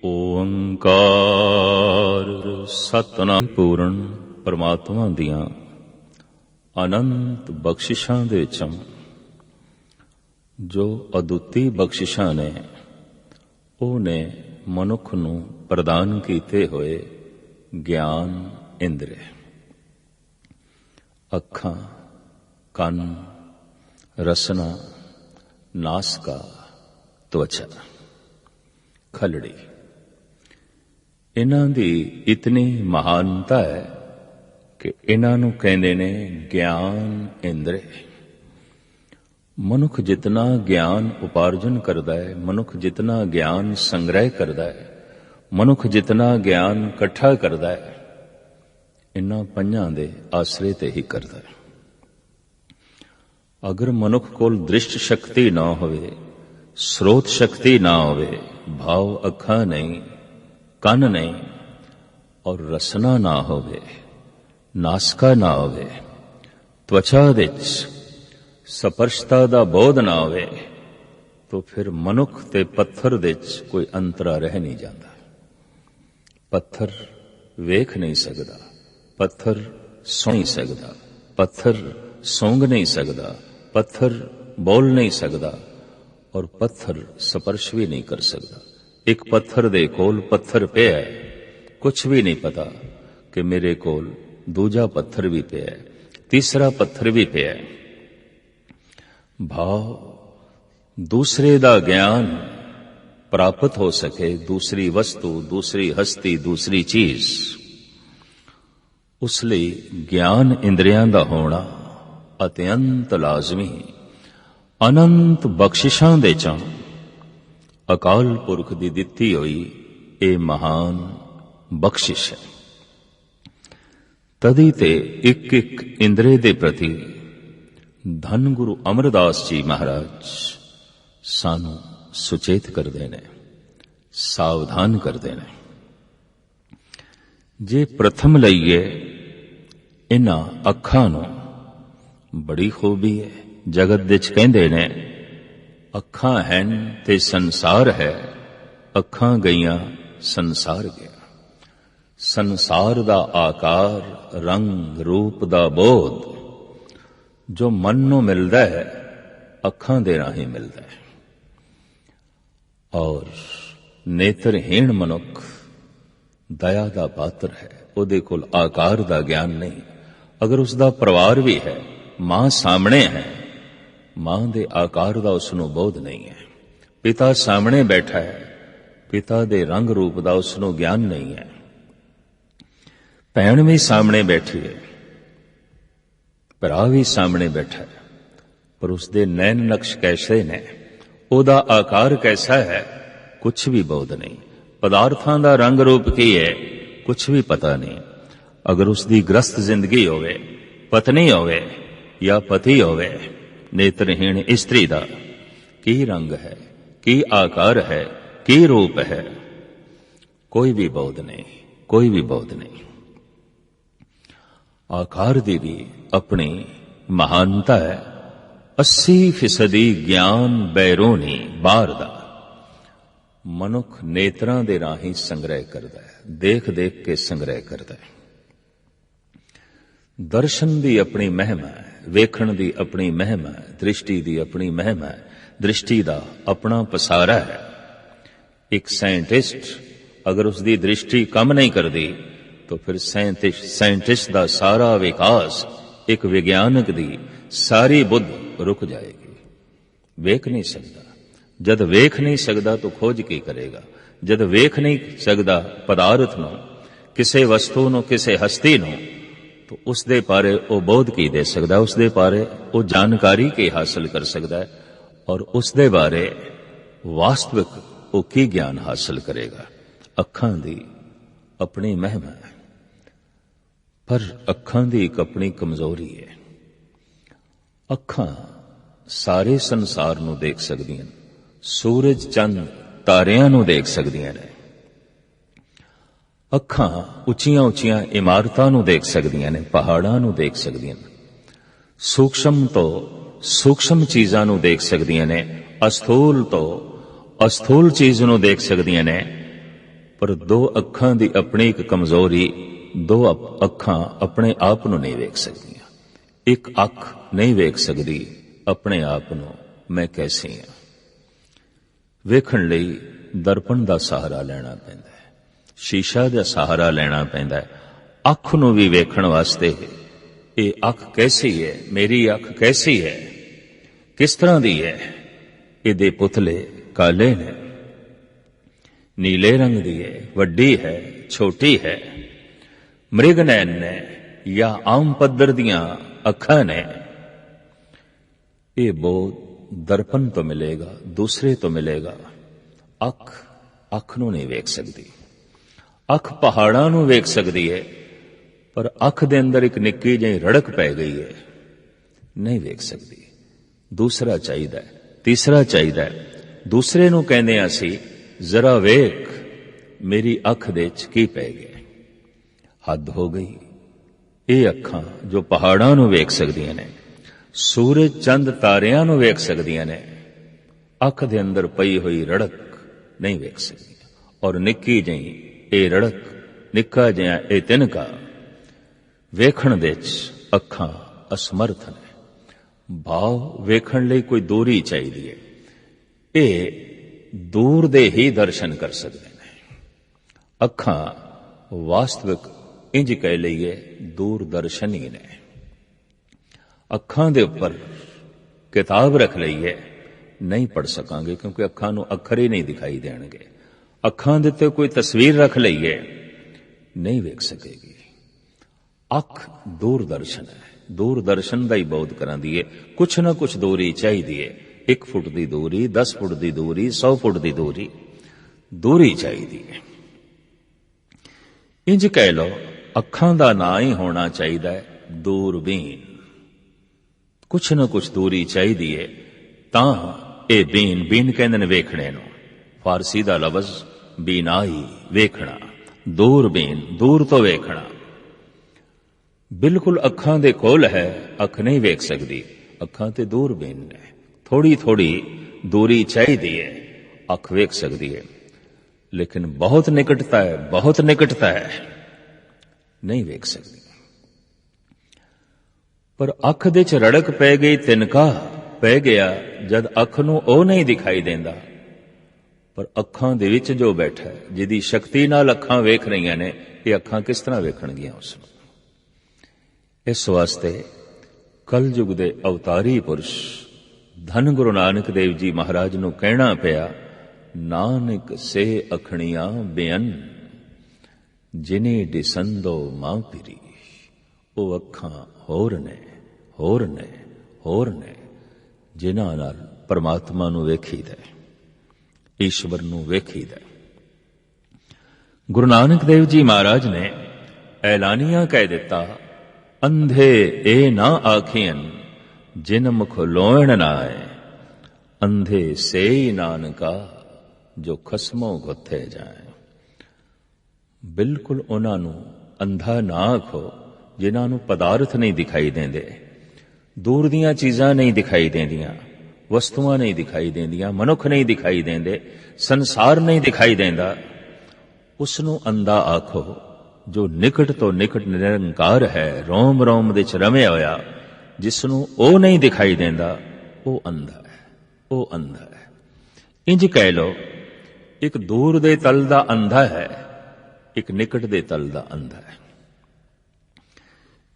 ਓੰਕਾਰ ਸਤਿਨਾਮ ਪੂਰਨ ਪਰਮਾਤਮਾ ਦੀਆਂ ਅਨੰਤ ਬਖਸ਼ਿਸ਼ਾਂ ਦੇ ਵਿੱਚੋਂ ਜੋ ਅਦੁੱਤੀ ਬਖਸ਼ਿਸ਼ਾਂ ਨੇ ਉਹ ਨੇ ਮਨੁੱਖ ਨੂੰ ਪ੍ਰਦਾਨ ਕੀਤੇ ਹੋਏ ਗਿਆਨ ਇੰਦਰੀ। ਅੱਖਾਂ, ਕੰਨ, ਰਸਨਾ, ਨਾਸਕਾ, ਤਵਚਾ, ਖਲੜੀ, ਇਹਨਾਂ ਦੀ ਇਤਨੀ ਮਹਾਨਤਾ ਹੈ ਕਿ ਇਹਨਾਂ ਨੂੰ ਕਹਿੰਦੇ ਨੇ ਗਿਆਨ ਇੰਦਰੀ। ਮਨੁੱਖ ਜਿਤਨਾ ਗਿਆਨ ਉਪਾਰਜਨ ਕਰਦਾ ਹੈ, ਮਨੁੱਖ ਜਿਤਨਾ ਗਿਆਨ ਸੰਗ੍ਰਹਿ ਕਰਦਾ ਹੈ, ਮਨੁੱਖ ਜਿਤਨਾ ਗਿਆਨ ਇਕੱਠਾ ਕਰਦਾ ਹੈ, ਇਹਨਾਂ ਪੰਜਾਂ ਦੇ ਆਸਰੇ ਤੇ ਹੀ ਕਰਦਾ ਹੈ। ਅਗਰ ਮਨੁੱਖ ਕੋਲ ਦ੍ਰਿਸ਼ਟ ਸ਼ਕਤੀ ਨਾ ਹੋਵੇ, ਸਰੋਤ ਸ਼ਕਤੀ ਨਾ ਹੋਵੇ, ਭਾਵ ਅੱਖਾਂ ਨਹੀਂ, ਕੰਨ ਨਹੀਂ ਔਰ ਰਸਨਾ ਨਾ ਹੋਵੇ, ਨਾਸਕਾ ਨਾ ਹੋਵੇ, ਤਵਚਾ ਵਿੱਚ ਸਪਰਸ਼ਤਾ ਦਾ ਬੋਧ ਨਾ ਹੋਵੇ, ਤਾਂ ਫਿਰ ਮਨੁੱਖ ਤੇ ਪੱਥਰ ਵਿੱਚ ਕੋਈ ਅੰਤਰਾ ਰਹਿ ਨਹੀਂ ਜਾਂਦਾ। ਪੱਥਰ ਵੇਖ ਨਹੀਂ ਸਕਦਾ, ਪੱਥਰ ਸੁਣ ਨਹੀਂ ਸਕਦਾ, ਪੱਥਰ ਸੌਂਗ ਨਹੀਂ ਸਕਦਾ, ਪੱਥਰ ਬੋਲ ਨਹੀਂ ਸਕਦਾ ਔਰ ਪੱਥਰ ਸਪਰਸ਼ ਵੀ ਨਹੀਂ ਕਰ ਸਕਦਾ। ਇੱਕ ਪੱਥਰ ਦੇ ਕੋਲ ਪੱਥਰ ਪਿਆ ਹੈ, ਕੁਛ ਵੀ ਨਹੀਂ ਪਤਾ ਕਿ ਮੇਰੇ ਕੋਲ ਦੂਜਾ ਪੱਥਰ ਵੀ ਪਿਆ ਹੈ, ਤੀਸਰਾ ਪੱਥਰ ਵੀ ਪਿਆ ਹੈ। ਭਾਵ ਦੂਸਰੇ ਦਾ ਗਿਆਨ ਪ੍ਰਾਪਤ ਹੋ ਸਕੇ, ਦੂਸਰੀ ਵਸਤੂ, ਦੂਸਰੀ ਹਸਤੀ, ਦੂਸਰੀ ਚੀਜ਼, ਉਸ ਲਈ ਗਿਆਨ ਇੰਦਰੀਆਂ ਦਾ ਹੋਣਾ ਅਤਿਅੰਤ ਲਾਜ਼ਮੀ। ਅਨੰਤ ਬਖਸ਼ਿਸ਼ਾਂ ਦੇ ਚੋਂ ਅਕਾਲ ਪੁਰਖ ਦੀ ਦਿੱਤੀ ਹੋਈ ਇਹ ਮਹਾਨ ਬਖਸ਼ਿਸ਼ ਹੈ। ਤਦੀ ਤੇ ਇੱਕ ਇੱਕ ਇੰਦਰੀ ਦੇ ਪ੍ਰਤੀ ਧੰਨ ਗੁਰੂ ਅਮਰਦਾਸ ਜੀ ਮਹਾਰਾਜ ਸਾਨੂੰ ਸੁਚੇਤ ਕਰਦੇ ਨੇ, ਸਾਵਧਾਨ ਕਰਦੇ ਨੇ। ਜੇ ਪ੍ਰਥਮ ਲਈਏ ਇਹਨਾਂ ਅੱਖਾਂ ਨੂੰ, ਬੜੀ ਖੂਬੀ ਹੈ। ਜਗਤ ਵਿੱਚ ਕਹਿੰਦੇ ਨੇ ਅੱਖਾਂ ਹਨ ਤੇ ਸੰਸਾਰ ਹੈ, ਅੱਖਾਂ ਗਈਆਂ ਸੰਸਾਰ ਗਿਆ। ਸੰਸਾਰ ਦਾ ਆਕਾਰ, ਰੰਗ, ਰੂਪ ਦਾ ਬੋਧ ਜੋ ਮਨ ਨੂੰ ਮਿਲਦਾ ਹੈ, ਅੱਖਾਂ ਦੇ ਰਾਹੀਂ ਮਿਲਦਾ ਹੈ। ਔਰ ਨੇਤਰਹੀਣ ਮਨੁੱਖ ਦਇਆ ਦਾ ਪਾਤਰ ਹੈ, ਉਹਦੇ ਕੋਲ ਆਕਾਰ ਦਾ ਗਿਆਨ ਨਹੀਂ। ਅਗਰ ਉਸਦਾ ਪਰਿਵਾਰ ਵੀ ਹੈ, ਮਾਂ ਸਾਹਮਣੇ ਹੈ, ਮਾਂ ਦੇ ਆਕਾਰ ਦਾ ਉਸਨੂੰ ਬੋਧ ਨਹੀਂ ਹੈ। ਪਿਤਾ ਸਾਹਮਣੇ ਬੈਠਾ ਹੈ, ਪਿਤਾ ਦੇ ਰੰਗ ਰੂਪ ਦਾ ਉਸਨੂੰ ਗਿਆਨ ਨਹੀਂ ਹੈ। ਭੈਣ ਵੀ ਸਾਹਮਣੇ ਬੈਠੀ ਹੈ, ਭਰਾ ਵੀ ਸਾਹਮਣੇ ਬੈਠਾ ਹੈ, ਪਰ ਉਸਦੇ ਨੈਣ ਨਕਸ਼ ਕੈਸੇ ਨੇ, ਉਹਦਾ ਆਕਾਰ ਕੈਸਾ ਹੈ, ਕੁਛ ਵੀ ਬੋਧ ਨਹੀਂ। ਪਦਾਰਥਾਂ ਦਾ ਰੰਗ ਰੂਪ ਕੀ ਹੈ, ਕੁਛ ਵੀ ਪਤਾ ਨਹੀਂ। ਅਗਰ ਉਸਦੀ ਗ੍ਰਸਤ ਜ਼ਿੰਦਗੀ ਹੋਵੇ, ਪਤਨੀ ਹੋਵੇ ਜਾਂ ਪਤੀ ਹੋਵੇ, ਨੇਤਰਹੀਣ ਇਸਤਰੀ ਦਾ ਕੀ ਰੰਗ ਹੈ, ਕੀ ਆਕਾਰ ਹੈ, ਕੀ ਰੂਪ ਹੈ, ਕੋਈ ਵੀ ਬੋਧ ਨਹੀਂ, ਕੋਈ ਵੀ ਬੋਧ ਨਹੀਂ। ਆਕਾਰ ਦੀ ਵੀ ਆਪਣੀ ਮਹਾਨਤਾ ਹੈ। 80% ਗਿਆਨ ਬੈਰੂਨੀ, ਬਾਹਰ ਦਾ। ਮਨੁੱਖ ਨੇਤਰਾਂ ਦੇ ਰਾਹੀਂ ਸੰਗ੍ਰਹਿ ਕਰਦਾ ਹੈ, ਦੇਖ ਦੇਖ ਕੇ ਸੰਗ੍ਰਹਿ ਕਰਦਾ ਹੈ। ਦਰਸ਼ਨ ਦੀ ਆਪਣੀ ਮਹਿਮਾ ਹੈ, ਵੇਖਣ ਦੀ ਆਪਣੀ ਮਹਿਮਾ ਹੈ, ਦ੍ਰਿਸ਼ਟੀ ਦੀ ਆਪਣੀ ਮਹਿਮਾ ਹੈ, ਦ੍ਰਿਸ਼ਟੀ ਦਾ ਆਪਣਾ ਪਸਾਰਾ ਹੈ। ਇੱਕ ਸਾਇੰਟਿਸਟ ਅਗਰ ਉਸਦੀ ਦ੍ਰਿਸ਼ਟੀ ਕੰਮ ਨਹੀਂ ਕਰਦੀ ਤਾਂ ਫਿਰ ਸਾਇੰਟਿਸਟ ਦਾ ਸਾਰਾ ਵਿਕਾਸ, ਇੱਕ ਵਿਗਿਆਨਕ ਦੀ ਸਾਰੀ ਬੁੱਧ ਰੁਕ ਜਾਏਗੀ। ਵੇਖ ਨਹੀਂ ਸਕਦਾ। ਜਦ ਵੇਖ ਨਹੀਂ ਸਕਦਾ ਤਾਂ ਖੋਜ ਕੀ ਕਰੇਗਾ? ਜਦ ਵੇਖ ਨਹੀਂ ਸਕਦਾ ਪਦਾਰਥ ਨੂੰ, ਕਿਸੇ ਵਸਤੂ ਨੂੰ, ਕਿਸੇ ਹਸਤੀ ਨੂੰ, ਤਾਂ ਉਸਦੇ ਬਾਰੇ ਉਹ ਬੋਧ ਕੀ ਦੇ ਸਕਦਾ? ਉਸਦੇ ਬਾਰੇ ਉਹ ਜਾਣਕਾਰੀ ਕੀ ਹਾਸਲ ਕਰ ਸਕਦਾ ਹੈ? ਔਰ ਉਸਦੇ ਬਾਰੇ ਵਾਸਤਵਿਕ ਉਹ ਕੀ ਗਿਆਨ ਹਾਸਲ ਕਰੇਗਾ? ਅੱਖਾਂ ਦੀ ਆਪਣੀ ਮਹਿਮਾ ਹੈ, ਪਰ ਅੱਖਾਂ ਦੀ ਇੱਕ ਆਪਣੀ ਕਮਜ਼ੋਰੀ ਹੈ। ਅੱਖਾਂ ਸਾਰੇ ਸੰਸਾਰ ਨੂੰ ਦੇਖ ਸਕਦੀਆਂ, ਸੂਰਜ, ਚੰਦ, ਤਾਰਿਆਂ ਨੂੰ ਦੇਖ ਸਕਦੀਆਂ ਨੇ। ਅੱਖਾਂ ਉੱਚੀਆਂ ਉੱਚੀਆਂ ਇਮਾਰਤਾਂ ਨੂੰ ਦੇਖ ਸਕਦੀਆਂ ਨੇ, ਪਹਾੜਾਂ ਨੂੰ ਦੇਖ ਸਕਦੀਆਂ ਨੇ, ਸੂਖਸ਼ਮ ਤੋਂ ਸੂਖਸ਼ਮ ਚੀਜ਼ਾਂ ਨੂੰ ਦੇਖ ਸਕਦੀਆਂ ਨੇ, ਅਸਥੂਲ ਤੋਂ ਅਸਥੂਲ ਚੀਜ਼ ਨੂੰ ਦੇਖ ਸਕਦੀਆਂ ਨੇ, ਪਰ ਦੋ ਅੱਖਾਂ ਦੀ ਆਪਣੀ ਇੱਕ ਕਮਜ਼ੋਰੀ, ਦੋ ਅੱਖਾਂ ਆਪਣੇ ਆਪ ਨੂੰ ਨਹੀਂ ਵੇਖ ਸਕਦੀਆਂ। ਇੱਕ ਅੱਖ ਨਹੀਂ ਵੇਖ ਸਕਦੀ ਆਪਣੇ ਆਪ ਨੂੰ, ਮੈਂ ਕੈਸੀ ਹਾਂ। ਵੇਖਣ ਲਈ ਦਰਪਣ ਦਾ ਸਹਾਰਾ ਲੈਣਾ ਪੈਂਦਾ ਹੈ, ਸ਼ੀਸ਼ਾ ਦਾ ਸਹਾਰਾ ਲੈਣਾ ਪੈਂਦਾ ਹੈ। ਅੱਖ ਨੂੰ ਵੀ ਵੇਖਣ ਵਾਸਤੇ ਇਹ ਅੱਖ ਕੈਸੀ ਹੈ, ਮੇਰੀ ਅੱਖ ਕੈਸੀ ਹੈ, ਕਿਸ ਤਰ੍ਹਾਂ ਦੀ ਹੈ। ਇਹਦੇ ਪੁਤਲੇ ਕਾਲੇ ਨੇ, ਨੀਲੇ ਰੰਗ ਦੀ ਹੈ, ਵੱਡੀ ਹੈ, ਛੋਟੀ ਹੈ, ਮ੍ਰਿਗਨੈਣ ਨੇ ਜਾਂ ਆਮ ਪੱਧਰ ਦੀਆਂ ਅੱਖਾਂ ਨੇ। ਇਹ ਬੋਧ ਦਰਪਣ ਤੋਂ ਮਿਲੇਗਾ, ਦੂਸਰੇ ਤੋਂ ਮਿਲੇਗਾ। ਅੱਖ ਨੂੰ ਨਹੀਂ ਵੇਖ ਸਕਦੀ। ਅੱਖ ਪਹਾੜਾਂ ਨੂੰ ਵੇਖ ਸਕਦੀ ਹੈ, ਪਰ ਅੱਖ ਦੇ ਅੰਦਰ ਇੱਕ ਨਿੱਕੀ ਜਿਹੀ ਰੜਕ ਪੈ ਗਈ ਹੈ, ਨਹੀਂ ਵੇਖ ਸਕਦੀ। ਦੂਸਰਾ ਚਾਹੀਦਾ, ਤੀਸਰਾ ਚਾਹੀਦਾ। ਦੂਸਰੇ ਨੂੰ ਕਹਿੰਦੇ ਹਾਂ ਅਸੀਂ, ਜ਼ਰਾ ਵੇਖ ਮੇਰੀ ਅੱਖ ਦੇ ਚ ਕੀ ਪੈ ਗਿਆ। ਹੱਦ ਹੋ ਗਈ। ਇਹ ਅੱਖਾਂ ਜੋ ਪਹਾੜਾਂ ਨੂੰ ਵੇਖ ਸਕਦੀਆਂ ਨੇ, ਸੂਰਜ ਚੰਦ ਤਾਰਿਆਂ ਨੂੰ ਵੇਖ ਸਕਦੀਆਂ ਨੇ, ਅੱਖ ਦੇ ਅੰਦਰ ਪਈ ਹੋਈ ਰੜਕ ਨਹੀਂ ਵੇਖ ਸਕਦੀਆਂ। ਔਰ ਨਿੱਕੀ ਜਿਹੀ ਇਹ ਰੜਕ, ਨਿੱਕਾ ਜਿਹਾ ਇਹ ਤਿਨਕਾ ਵੇਖਣ ਦੇ ਚ ਅੱਖਾਂ ਅਸਮਰਥ ਨੇ। ਭਾਵ ਵੇਖਣ ਲਈ ਕੋਈ ਦੂਰੀ ਚਾਹੀਦੀ ਹੈ। ਇਹ ਦੂਰ ਦੇ ਹੀ ਦਰਸ਼ਨ ਕਰ ਸਕਦੇ ਨੇ। ਅੱਖਾਂ ਵਾਸਤਵਿਕ ਇੰਜ ਕਹਿ ਲਈਏ ਦੂਰਦਰਸ਼ਨ ਹੀ ਨੇ। ਅੱਖਾਂ ਦੇ ਉੱਪਰ ਕਿਤਾਬ ਰੱਖ ਲਈਏ, ਨਹੀਂ ਪੜ੍ਹ ਸਕਾਂਗੇ, ਕਿਉਂਕਿ ਅੱਖਾਂ ਨੂੰ ਅੱਖਰ ਹੀ ਨਹੀਂ ਦਿਖਾਈ ਦੇਣਗੇ। ਅੱਖਾਂ ਦੇ ਉੱਤੇ ਕੋਈ ਤਸਵੀਰ ਰੱਖ ਲਈਏ, ਨਹੀਂ ਵੇਖ ਸਕੇਗੀ। ਅੱਖ ਦੂਰਦਰਸ਼ਨ ਹੈ, ਦੂਰਦਰਸ਼ਨ ਦਾ ਹੀ ਬਹੁਤ ਕਰਾਂਦੀ ਹੈ। ਕੁਛ ਨਾ ਕੁਛ ਦੂਰੀ ਚਾਹੀਦੀ ਹੈ। 1 ਫੁੱਟ ਦੀ ਦੂਰੀ, 10 ਫੁੱਟ ਦੀ ਦੂਰੀ, 100 ਫੁੱਟ ਦੀ ਦੂਰੀ ਚਾਹੀਦੀ ਹੈ। ਇੰਜ ਕਹਿ ਲਓ, ਅੱਖਾਂ ਦਾ ਨਾਂ ਹੀ ਹੋਣਾ ਚਾਹੀਦਾ ਹੈ ਦੂਰਬੀਨ। ਕੁਛ ਨਾ ਕੁਛ ਦੂਰੀ ਚਾਹੀਦੀ ਹੈ ਤਾਂ ਇਹ ਬੀਨ ਕਹਿੰਦੇ ਨੇ ਵੇਖਣੇ ਨੂੰ। ਫਾਰਸੀ ਦਾ ਲਫ਼ਜ਼ ਬੀਨਾਈ, ਵੇਖਣਾ। ਦੂਰਬੀਨ, ਦੂਰ ਤੋਂ ਵੇਖਣਾ। ਬਿਲਕੁਲ ਅੱਖਾਂ ਦੇ ਕੋਲ ਹੈ, ਅੱਖ ਨਹੀਂ ਵੇਖ ਸਕਦੀ। ਅੱਖਾਂ ਤੇ ਦੂਰਬੀਨ ਨੇ, ਥੋੜੀ ਥੋੜੀ ਦੂਰੀ ਚਾਹੀਦੀ ਹੈ, ਅੱਖ ਵੇਖ ਸਕਦੀ ਹੈ। ਲੇਕਿਨ ਬਹੁਤ ਨਿਕਟਤਾ ਹੈ, ਬਹੁਤ ਨਿਕਟਤਾ ਹੈ, ਨਹੀਂ ਵੇਖ ਸਕਦੀ। ਪਰ ਅੱਖ ਦੇ ਚ ਰੜਕ ਪੈ ਗਈ, ਤਿਨਕਾ ਪੈ ਗਿਆ। ਜਦ ਅੱਖ ਨੂੰ ਉਹ ਨਹੀਂ ਦਿਖਾਈ ਦਿੰਦਾ, ਪਰ ਅੱਖਾਂ ਦੇ ਵਿੱਚ ਜੋ ਬੈਠਾ ਹੈ, ਜਿਹਦੀ ਸ਼ਕਤੀ ਨਾਲ ਅੱਖਾਂ ਵੇਖ ਰਹੀਆਂ ਨੇ, ਇਹ ਅੱਖਾਂ ਕਿਸ ਤਰ੍ਹਾਂ ਵੇਖਣਗੀਆਂ ਉਸ ਨੂੰ। ਇਸ ਵਾਸਤੇ ਕਲਯੁਗ ਦੇ ਅਵਤਾਰੀ ਪੁਰਸ਼ ਧੰਨ ਗੁਰੂ ਨਾਨਕ ਦੇਵ ਜੀ ਮਹਾਰਾਜ ਨੂੰ ਕਹਿਣਾ ਪਿਆ, ਨਾਨਕ ਸੇ ਅਖਣੀਆਂ ਬੇਅਨ ਜਿਨੇ ਦਿਸੰਦੋ ਮਾਂ ਪਿਰੀ। ਉਹ ਅੱਖਾਂ ਹੋਰ ਨੇ, ਹੋਰ ਨੇ, ਹੋਰ ਨੇ, ਜਿਨ੍ਹਾਂ ਨਾਲ ਪਰਮਾਤਮਾ ਨੂੰ ਵੇਖੀਦਾ, ਈਸ਼ਵਰ ਨੂੰ ਵੇਖੀਦਾ। ਗੁਰੂ ਨਾਨਕ ਦੇਵ ਜੀ ਮਹਾਰਾਜ ਨੇ ਐਲਾਨੀਆਂ ਕਹਿ ਦਿੱਤਾ, ਅੰਧੇ ਇਹ ਨਾ ਆਖੀਆਂ ਜਿਨ ਮੁਖ ਲੋਇਣ ਨਾਏ, ਅੰਧੇ ਸੇ ਨਾਨਕਾ ਜੋ ਖਸਮੋਂ ਗੁੱਥੇ ਜਾਏ। ਬਿਲਕੁਲ ਉਹਨਾਂ ਨੂੰ ਅੰਧਾ ਨਾ ਆਖੋ ਜਿਨ੍ਹਾਂ ਨੂੰ ਪਦਾਰਥ ਨਹੀਂ ਦਿਖਾਈ ਦਿੰਦੇ, ਦੂਰ ਦੀਆਂ ਚੀਜ਼ਾਂ ਨਹੀਂ ਦਿਖਾਈ ਦਿੰਦੀਆਂ, ਵਸਤੂਆਂ ਨਹੀਂ ਦਿਖਾਈ ਦਿੰਦੀਆਂ, ਮਨੁੱਖ ਨਹੀਂ ਦਿਖਾਈ ਦਿੰਦੇ, ਸੰਸਾਰ ਨਹੀਂ ਦਿਖਾਈ ਦਿੰਦਾ। ਉਸ ਨੂੰ ਅੰਧਾ ਆਖੋ ਜੋ ਨਿਕਟ ਤੋਂ ਨਿਕਟ ਨਿਰੰਕਾਰ ਹੈ, ਰੋਮ ਰੋਮ ਦੇ ਚ ਰਮਿਆ ਹੋਇਆ, ਜਿਸ ਨੂੰ ਉਹ ਨਹੀਂ ਦਿਖਾਈ ਦਿੰਦਾ, ਉਹ ਅੰਧਾ ਹੈ, ਉਹ ਅੰਧਾ ਹੈ। ਇੰਜ ਕਹਿ ਲਓ, ਇੱਕ ਦੂਰ ਦੇ ਤਲ ਦਾ ਅੰਧਾ ਹੈ, ਇੱਕ ਨਿਕਟ ਦੇ ਤਲ ਦਾ ਅੰਧਾ ਹੈ।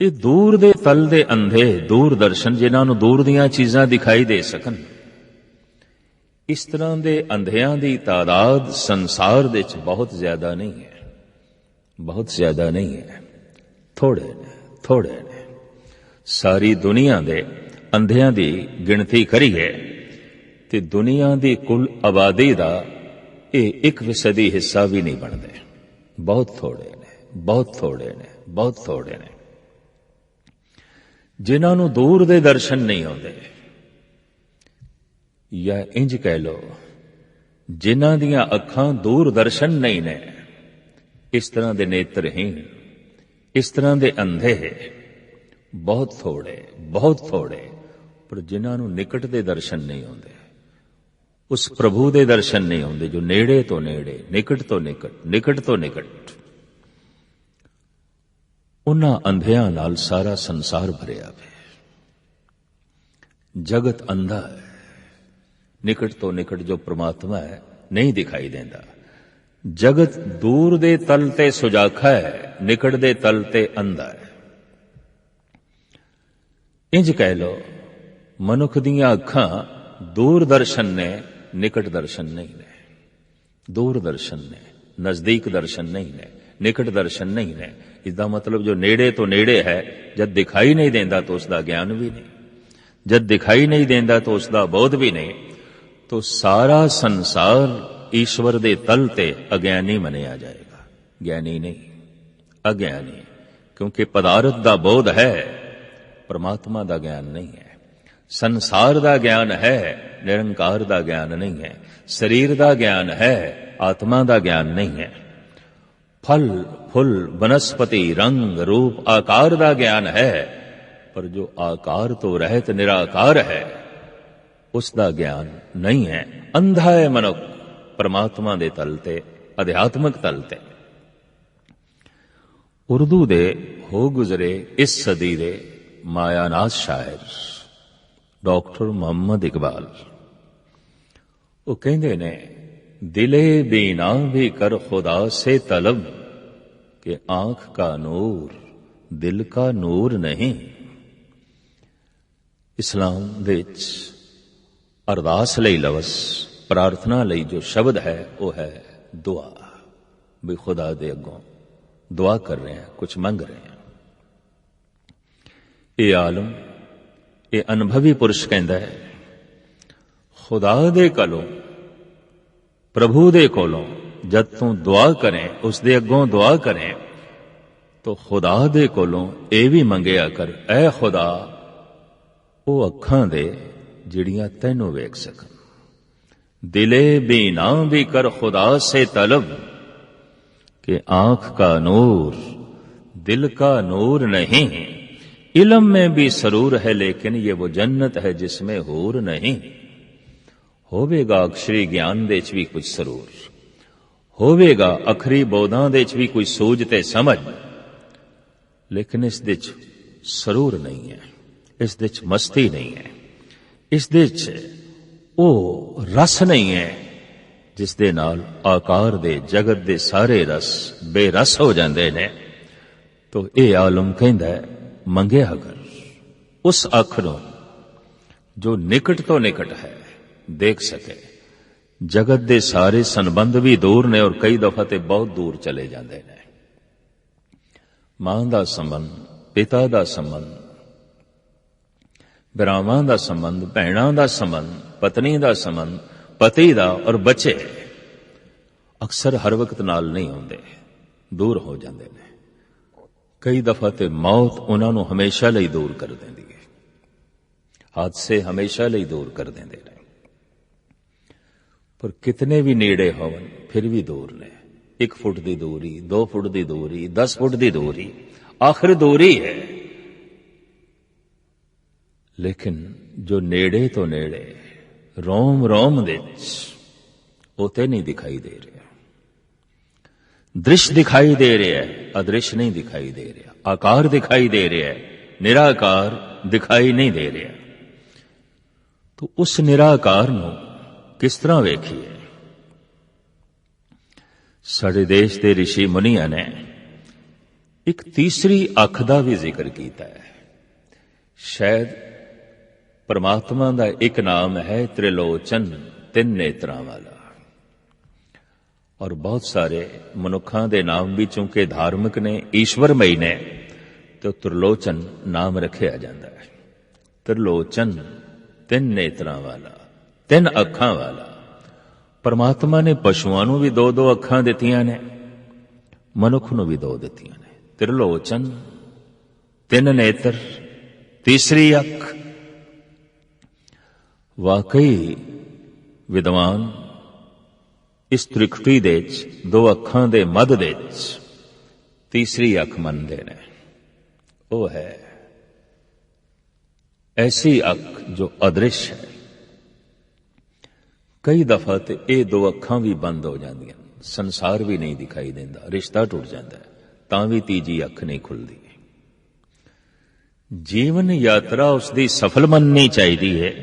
ਇਹ ਦੂਰ ਦੇ ਤਲ ਦੇ ਅੰਧੇ, ਦੂਰਦਰਸ਼ਨ, ਜਿਨ੍ਹਾਂ ਨੂੰ ਦੂਰ ਦੀਆਂ ਚੀਜ਼ਾਂ ਦਿਖਾਈ ਦੇ ਸਕਣ, ਇਸ ਤਰ੍ਹਾਂ ਦੇ ਅੰਧਿਆਂ ਦੀ ਤਾਦਾਦ ਸੰਸਾਰ ਦੇ ਵਿੱਚ ਬਹੁਤ ਜ਼ਿਆਦਾ ਨਹੀਂ ਹੈ, ਬਹੁਤ ਜ਼ਿਆਦਾ ਨਹੀਂ ਹੈ, ਥੋੜੇ ਨੇ, ਥੋੜੇ ਨੇ। ਸਾਰੀ ਦੁਨੀਆ ਦੇ ਅੰਧਿਆਂ ਦੀ ਗਿਣਤੀ ਕਰੀਏ ਤੇ ਦੁਨੀਆ ਦੀ ਕੁੱਲ ਆਬਾਦੀ ਦਾ ਇਹ 1% ਹਿੱਸਾ ਵੀ ਨਹੀਂ ਬਣਦੇ। ਬਹੁਤ ਥੋੜੇ ਨੇ, ਬਹੁਤ ਥੋੜੇ ਨੇ, ਬਹੁਤ ਥੋੜੇ ਨੇ, ਜਿਨ੍ਹਾਂ ਨੂੰ ਦੂਰ ਦੇ ਦਰਸ਼ਨ ਨਹੀਂ ਆਉਂਦੇ। ਜਾਂ ਇੰਜ ਕਹਿ ਲਓ, ਜਿਨ੍ਹਾਂ ਦੀਆਂ ਅੱਖਾਂ ਦੂਰ ਦਰਸ਼ਨ ਨਹੀਂ ਨੇ, ਇਸ ਤਰ੍ਹਾਂ ਦੇ ਨੇਤਰਹੀਣ, ਇਸ ਤਰ੍ਹਾਂ ਦੇ ਅੰਧੇ ਬਹੁਤ ਥੋੜੇ, ਬਹੁਤ ਥੋੜੇ। ਪਰ ਜਿਨ੍ਹਾਂ ਨੂੰ ਨਿਕਟ ਦੇ ਦਰਸ਼ਨ ਨਹੀਂ ਆਉਂਦੇ, ਉਸ ਪ੍ਰਭੂ ਦੇ ਦਰਸ਼ਨ ਨਹੀਂ ਹੁੰਦੇ ਜੋ ਨੇੜੇ ਤੋਂ ਨੇੜੇ, ਨਿਕਟ ਤੋਂ ਨਿਕਟ, ਨਿਕਟ ਤੋਂ ਨਿਕਟ। ਉਹਨਾਂ ਅੰਧਿਆਂ ਨਾਲ ਸਾਰਾ ਸੰਸਾਰ ਭਰਿਆ ਵੇ। ਜਗਤ ਅੰਧਾ ਹੈ, ਨਿਕਟ ਤੋਂ ਨਿਕਟ ਜੋ ਪ੍ਰਮਾਤਮਾ ਹੈ ਨਹੀਂ ਦਿਖਾਈ ਦਿੰਦਾ। ਜਗਤ ਦੂਰ ਦੇ ਤਲ ਤੇ ਸੁਜਾਖਾ ਹੈ, ਨਿਕਟ ਦੇ ਤਲ ਤੇ ਅੰਧਾ ਹੈ। ਇੰਜ ਕਹਿ ਲੋ, ਮਨੁੱਖ ਦੀਆਂ ਅੱਖਾਂ ਦੂਰ ਦਰਸ਼ਨ ਨੇ, ਨਿਕਟ ਦਰਸ਼ਨ ਨਹੀਂ ਨੇ। ਦੂਰ ਦਰਸ਼ਨ ਨੇ, ਨਜ਼ਦੀਕ ਦਰਸ਼ਨ ਨਹੀਂ ਨੇ, ਨਿਕਟ ਦਰਸ਼ਨ ਨਹੀਂ ਨੇ। ਇਸਦਾ ਮਤਲਬ ਜੋ ਨੇੜੇ ਤੋਂ ਨੇੜੇ ਹੈ, ਜਦ ਦਿਖਾਈ ਨਹੀਂ ਦਿੰਦਾ ਤਾਂ ਉਸ ਦਾ ਗਿਆਨ ਵੀ ਨਹੀਂ, ਜਦ ਦਿਖਾਈ ਨਹੀਂ ਦਿੰਦਾ ਤਾਂ ਉਸ ਦਾ ਬੋਧ ਵੀ ਨਹੀਂ। तो सारा संसार ईश्वर दे तल ते अज्ञानी मनिया जाएगा, ज्ञानी नहीं, अज्ञानी। क्योंकि पदार्थ दा बोध है, परमात्मा दा ज्ञान नहीं है। संसार दा ज्ञान है, निरंकार दा ज्ञान नहीं है। शरीर दा ज्ञान है, आत्मा दा ज्ञान नहीं है। फल फूल वनस्पति रंग रूप आकार दा ज्ञान है, पर जो आकार तो रहत निराकार है उसका ज्ञान नहीं है। अंधा है मनुख परमात्मा दे तल ते, अध्यात्मक तल ते। उर्दू दे हो गुजरे इस सदी दे मायानाज शायर डॉक्टर मोहम्मद इकबाल वो कहते ने, दिले बीना भी कर खुदा से तलब कि आंख का नूर दिल का नूर नहीं। इस्लाम विच अरदास लई लवस, प्रार्थना लई जो शब्द है वो है दुआ। भी खुदा दे अगों दुआ कर रहे हैं, कुछ मंग रहे हैं। ये आलम, ये अनुभवी पुरुष कहता है, खुदा दे कोलों, प्रभु दे कोलों जद तू दुआ करें, उस दे अगों दुआ करें, तो खुदा दे कोलों ये भी मंगया कर, ऐ खुदा वो अखां दे जिड़ियां तैनू वेख सकन। दिले बीना भी कर खुदा से तलब कि आंख का नूर दिल का नूर नहीं। इल्म में भी सरूर है लेकिन ये वो जन्नत है जिसमें हूर नहीं। होवेगा अक्षरी ज्ञान दे च भी कुछ सरूर, होवेगा अखरी बोधां दे च भी कोई सूझ ते समझ, लेकिन इस दे च सरूर नहीं है, इस दे च मस्ती नहीं है, इस दे च वो रस नहीं है जिस दे नाल आकार दे जगत दे सारे रस बेरस हो जाते ने। तो ये आलम कहंदा है, मंगया कर उस अख नूं जो निकट तो निकट है, देख सके। जगत दे सारे संबंध भी दूर ने और कई दफा ते बहुत दूर चले जाते हैं। मां दा संबंध, पिता दा संबंध, भरावां दा संबंध, भैणां दा संबंध, पत्नी दा संबंध, पति दा और बच्चे अक्सर हर वक्त नाल नहीं होंदे, दूर हो जाते हैं। कई दफा ते मौत उन्हां नूं हमेशा लई दूर कर देंदी है, हादसे हमेशा लई दूर कर देंदे ने। पर कितने भी नेड़े होवन फिर भी दूर ने। 1 फुट की दूरी, 2 फुट की दूरी, 10 फुट की दूरी, आखिर दूरी है। लेकिन जो नेड़े तो नेड़े, रोम रोम विच उते नहीं दिखाई दे रहा। दृश्य दिखाई दे रहा है, अदृश्य नहीं दिखाई दे रहा। आकार दिखाई दे रहा है, निराकार दिखाई नहीं दे रहा। तो उस निराकार नूं किस तरह वेखिए? साडे देश के ऋषि मुनिया ने एक तीसरी अख का भी जिक्र किया है। शायद परमात्मा का एक नाम है त्रिलोचन, 3 नेत्रां वाला। और बहुत सारे मनुखा के नाम भी चूंकि धार्मिक ने, ईश्वरमयी ने, तो त्रिलोचन नाम रखा जाता है। त्रिलोचन, 3 नेत्रां वाला, 3 अखां वाला। परमात्मा ने पशुओं नूं भी 2-2 अखां दित्तियां ने, मनुख नूं भी 2 दित्तियां ने। त्रिलोचन, 3 नेत्र, तीसरी अख। वाकई विद्वान इस त्रिकुटी दे 2 अखां दे मध दे तीसरी अख मनदे ने। वो है ऐसी अख जो अदृश्य है। कई दफा तो ये दो अखां भी बंद हो जांदियां, संसार भी नहीं दिखाई देंदा, रिश्ता टुट जाता है, तां भी तीजी अख नहीं खुलती। जीवन यात्रा उसकी सफल मननी चाहिए है।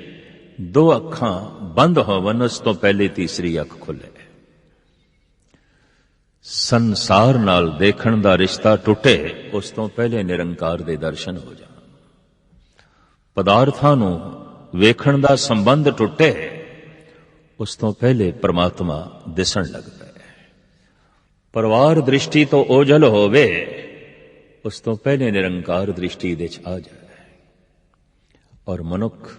दो अखां बंद होवन उस तो पहले तीसरी अख खुले। संसार नाल देखण दा रिश्ता टुटे उस तो पहले निरंकार दे दर्शन हो जाण। पदार्थां नूं वेखण दा संबंध टुटे उस तो पहले परमात्मा दिसण लग पए। परिवार दृष्टि तो ओझल होवे उस तो पहले निरंकार दृष्टि दे आ जाए और मनुख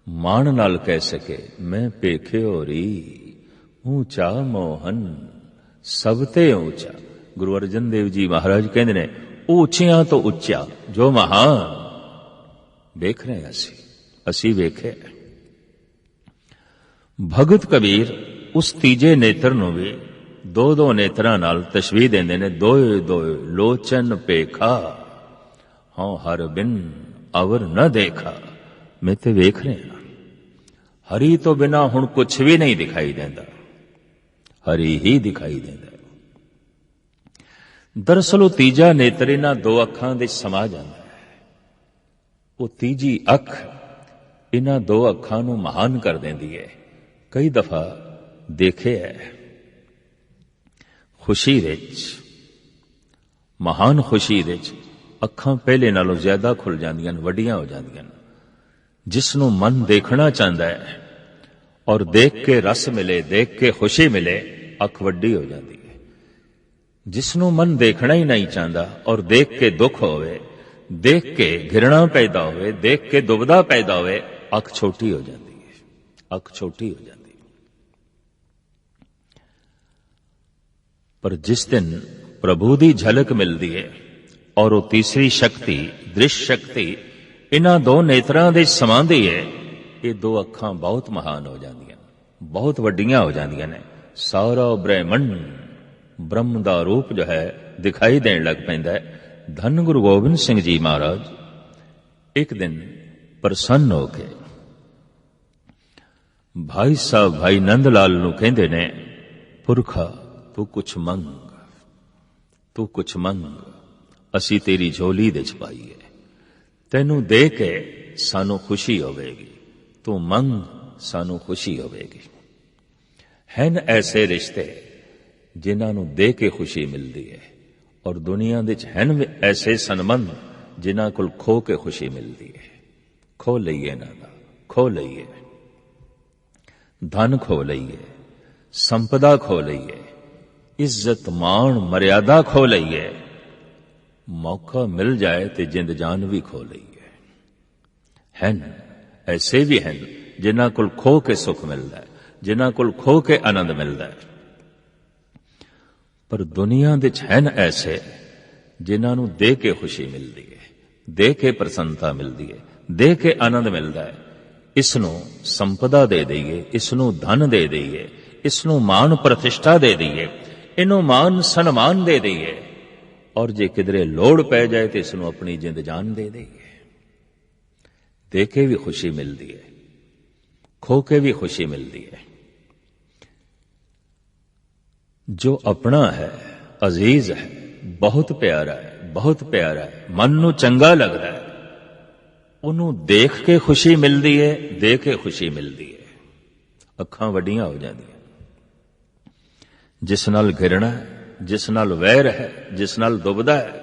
माण नाल कह सके, मैं पेखे होरी ऊंचा मोहन सब ते ऊंचा। गुरु अर्जन देव जी महाराज कहते ने, ऊंचियां तो उच्चा जो महान। देख रहे असी वेखे। भगत कबीर उस तीजे नेत्र नूं भी दो दो नेत्रां नाल तशबीह देंदे ने। दोए दोए लोचन पेखा हाँ हर बिन अवर न देखा। मैं ते वेख रहा, हरि तो बिना हुण कुछ भी नहीं दिखाई देंदा, हरि ही दिखाई देंदा। दरअसल तीजा नेत्र इन्हां दो अखां दे समा जांदा है। वो तीजी अख इन्हां दो अखां नूं महान कर देंदी है। कई दफा देखे है, खुशी विच, महान खुशी विच अखां पहले नालों ज्यादा खुल जांदियां, वड्डियां हो जांदियां। जिसनों मन देखना चाहता है और देख के रस मिले, देख के खुशी मिले, अख वड्डी हो जाती है। जिसनों मन देखना ही नहीं चाहता और देख के दुख होवे, देख के घृणा पैदा होवे, देख के दुविधा पैदा होवे, अख छोटी हो जाती है, अख छोटी हो जाती है। पर जिस दिन प्रभु की झलक मिलती है और वो तीसरी शक्ति दृश्य शक्ति इन्हां दो नेत्रां दे समांदी है, ये दो अखां बहुत महान हो जांदियां, बहुत वड्डियां हो जांदियां ने। सारा ब्रह्मंड ब्रह्म दा रूप जो है दिखाई देण लग पैंदा है। धन गुरु गोबिंद सिंह जी महाराज एक दिन प्रसन्न होके भाई साहब भाई नंद लाल नूं कहंदे ने, पुरखा तू कुछ मंग, तू कुछ मंग, असी तेरी झोली दे च पाईए, तेनू दे के सानू खुशी होवेगी, तू मंग सानू खुशी होवेगी। हैं ऐसे रिश्ते जिन्हां नू दे के खुशी मिलती है और दुनिया दे च हैं ऐसे संबंध जिन्हां कोल खो के खुशी मिलती है। खो लईए इन्हां दा, खो लईए, धन खो लईए, संपदा खो लईए, इज्जत मान मर्यादा खो लईए, मौका मिल जाए तो जिंद जान भी खो लईए। हैं ऐसे भी हैं जिन्हां कोल खो के सुख मिलता है, जिन्हां कोल खो के आनंद मिलता है। पर दुनिया दे हैं ऐसे जिन्हां नूं दे के खुशी मिलती है, दे के प्रसन्नता मिलती है, दे के आनंद मिलता है। इसनूं संपदा दे दईए, इसनूं धन दे दईए, इसनूं मान प्रतिष्ठा दे दईए, इनू मान सन्मान दे दईए और जे किधरे लोड़ पै जाए तो इसनूं अपनी जिंद जान दे दईए। दे के भी खुशी मिलती है, खो के भी खुशी मिलती है। जो अपना है, अजीज है, बहुत प्यारा है, बहुत प्यारा है, मन नू चंगा लगता है, उन्होंने देख के खुशी मिलती है, दे के खुशी मिलती है। अखां वड्डियां हो जांदियां। जिस नाल घृणा है, जिस नाल वैर है, जिस नाल दुविधा है,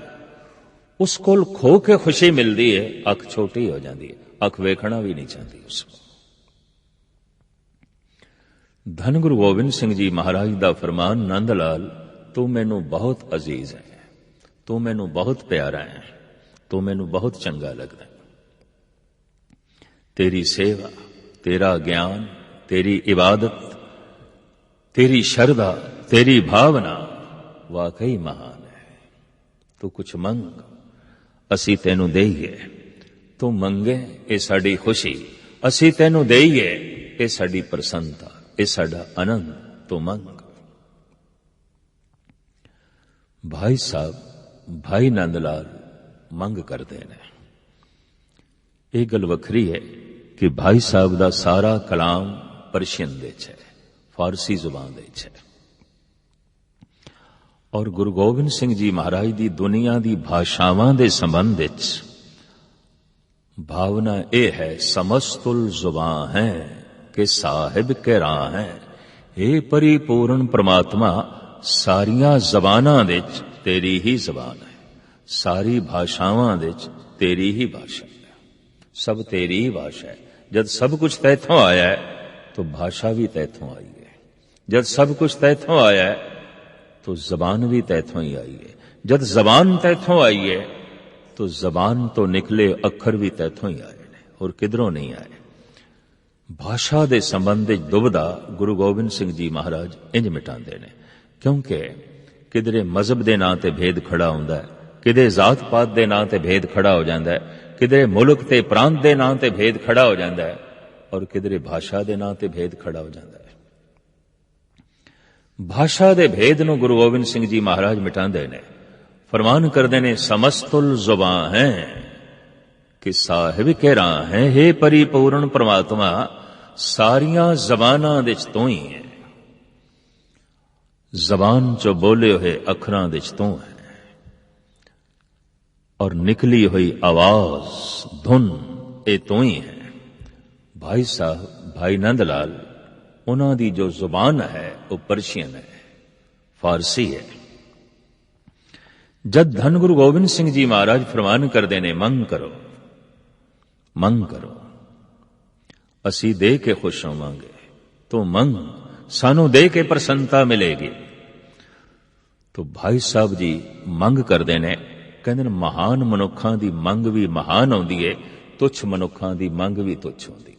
उस कोल खो के खुशी मिलती है, अख छोटी हो जाती है, अख वेखना भी नहीं चाहती उसको। धन गुरु गोबिंद सिंह जी महाराज दा फरमान, नंद लाल तू मैनू बहुत अजीज है, तू मैनू बहुत प्यारा है, तू मैनू बहुत चंगा लगता है। तेरी सेवा, तेरा ज्ञान, तेरी इबादत, तेरी श्रद्धा, तेरी भावना वाकई महान है। तू कुछ मंग, असी तेनू देईए, तू मंगे ये साडी खुशी, असी तेनू देईए ये साडी प्रसन्नता, ये साडा आनंद, तू मंग। भाई साहब भाई नंद लाल मंग करते हैं। ये गल वखरी है कि भाई साहब दा सारा कलाम ਪਰਸ਼ੀਅਨ ਦੇ 'ਚ ਹੈ, ਫਾਰਸੀ ਜ਼ੁਬਾਨ ਦੇ 'ਚ ਹੈ। ਔਰ ਗੁਰੂ ਗੋਬਿੰਦ ਸਿੰਘ ਜੀ ਮਹਾਰਾਜ ਦੀ ਦੁਨੀਆ ਦੀ ਭਾਸ਼ਾਵਾਂ ਦੇ ਸੰਬੰਧ ਵਿੱਚ ਭਾਵਨਾ ਇਹ ਹੈ, ਸਮਸਤੁਲ ਜ਼ੁਬਾਨ ਹੈ ਕਿ ਸਾਹਿਬ ਕਹਿ ਰਹਾ ਹੈ, ਇਹ ਪਰਿਪੂਰਨ ਪ੍ਰਮਾਤਮਾ ਸਾਰੀਆਂ ਜ਼ਬਾਨਾਂ ਦੇ 'ਚ ਤੇਰੀ ਹੀ ਜ਼ਬਾਨ ਹੈ, ਸਾਰੀ ਭਾਸ਼ਾਵਾਂ ਦੇ 'ਚ ਤੇਰੀ ਹੀ ਭਾਸ਼ਾ ਹੈ, ਸਭ ਤੇਰੀ ਹੀ ਭਾਸ਼ਾ ਹੈ। ਜਦ ਸਭ ਕੁਝ ਤੈਥੋਂ ਆਇਆ ਹੈ तो भाषा भी तैथों आई है, जब सब कुछ तैथों आया है तो जबान भी तैथों ही आई है, जब जबान तैथों आई है तो जबान तो निकले अखर भी तैथों ही आए ने और किधरों नहीं आए। भाषा दे संबंध विच दुविधा गुरु गोबिंद सिंह जी महाराज इंज मिटांदे ने, क्योंकि किधरे मजहब दे नां ते भेद खड़ा हुंदा है, किधरे जात पात दे नां ते भेद खड़ा हो जांदा है, किधरे मुल्क ते प्रांत दे नां ते भेद खड़ा हो जांदा है और किधरे भाषा दे नां ते भेद खड़ा हो जाता है। भाषा दे भेद नूं गुरु गोबिंद सिंह जी महाराज मिटांदे ने, फरमान करदे ने, समस्तुल जुबान है कि साहिब कह रहा है, हे परिपूर्ण परमात्मा सारियां जबानां दे च तू ही है, जबान चो बोले हुए अखरां दे च तू है और निकली हुई आवाज धुन ये तू ही है। भाई साहब भाई नंद लाल उन्हां दी जो जुबान है वो पर्शियन है, फारसी है। जद धन गुरु गोबिंद सिंह जी महाराज फरमान करदे ने, मंग करो मंग करो, असी दे के खुश होवांगे, तो मंग सानू दे के प्रसन्नता मिलेगी। तो भाई साहब जी मंग करदे ने, कहंदे ने महान मनुखां दी मंग भी महान होंदी है, तुच्छ मनुखां दी मंग भी तुच्छ होंदी है।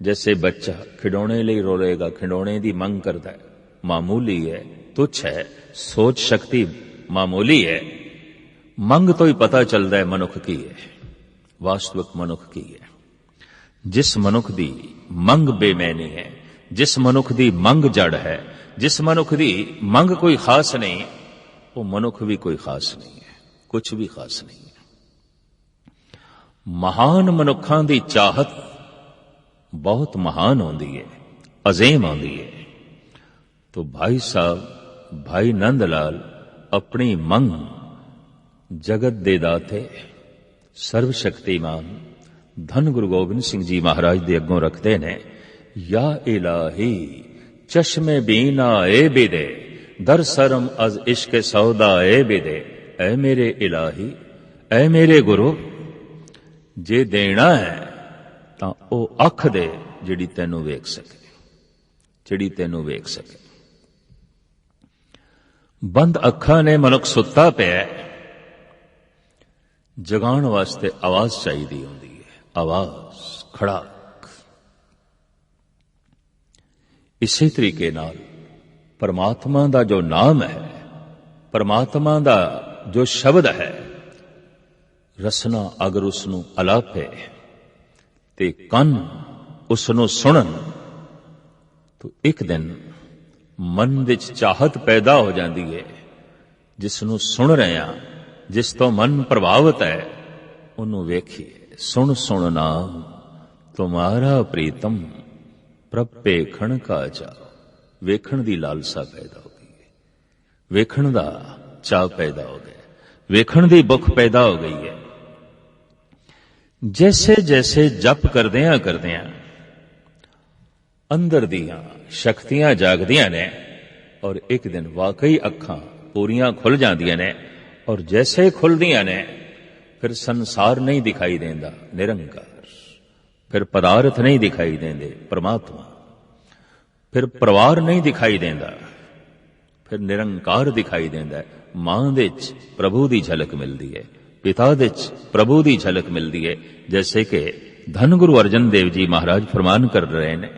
जैसे बच्चा खिडौने लिए रोलेगा, खिडौने की मंग करता है, मामूली है, तुच्छ है, सोच शक्ति मामूली है। मंग तो ही पता चलता है मनुख की है, वास्तविक मनुख की है। जिस मनुख की मंग बेमैनी है, जिस मनुख की मंग जड़ है, जिस मनुख की मंग कोई खास नहीं, वो मनुख भी कोई खास नहीं है, कुछ भी खास नहीं है। महान मनुखां की चाहत बहुत महान होंदी है, अजीम होंदी है। तो भाई साहब भाई नंद लाल अपनी मंग जगत दे दाते सर्वशक्तिमान धन गुरु गोबिंद सिंह जी महाराज दे अगों रखते ने, या इलाही चश्मे बीना ए बिदे दर सरम अज इश्क सौदा ए बिदे, ऐ मेरे इलाही ऐ मेरे गुरु, जे देना है तां ओ अख दे जिहड़ी तैनूं वेख सके, जिहड़ी तैनूं वेख सके। बंद अखां ने मनुख सुत्ता पिया, जगाण वास्ते आवाज चाहिदी होंदी है, आवाज खड़ाक। इसी तरीके नाल परमात्मा दा जो नाम है, परमात्मा दा जो शब्द है, रसना अगर उसनूं अलापे ते कन उसनूं सुनन, तो एक दिन मन विच चाहत पैदा हो जाती है। जिसनूं सुन रहे हैं, जिस तो मन प्रभावित है, उन्होंने वेखिए। सुन सुन नाम तुम्हारा प्रीतम प्रपेखण का जाओ, वेखण दी लालसा पैदा हो गई है, वेखण दा चाह पैदा हो गया, वेखण दी भुख पैदा हो गई है। जैसे जैसे जप करदियां अंदर दियां शक्तियां जागदियां ने और एक दिन वाकई अखां पूरियां खुल जांदियां ने, और जैसे खुलदियां ने फिर संसार नहीं दिखाई देंदा, निरंकार, फिर पदार्थ नहीं दिखाई देंदे, परमात्मा, फिर परिवार नहीं दिखाई देंदा, फिर निरंकार दिखाई देंदा है। मां दे च प्रभु दी झलक मिलदी है, पिता दे च प्रभु दी झलक मिलदी है। जैसे कि धन गुरु अर्जन देव जी महाराज फरमान कर रहे ने,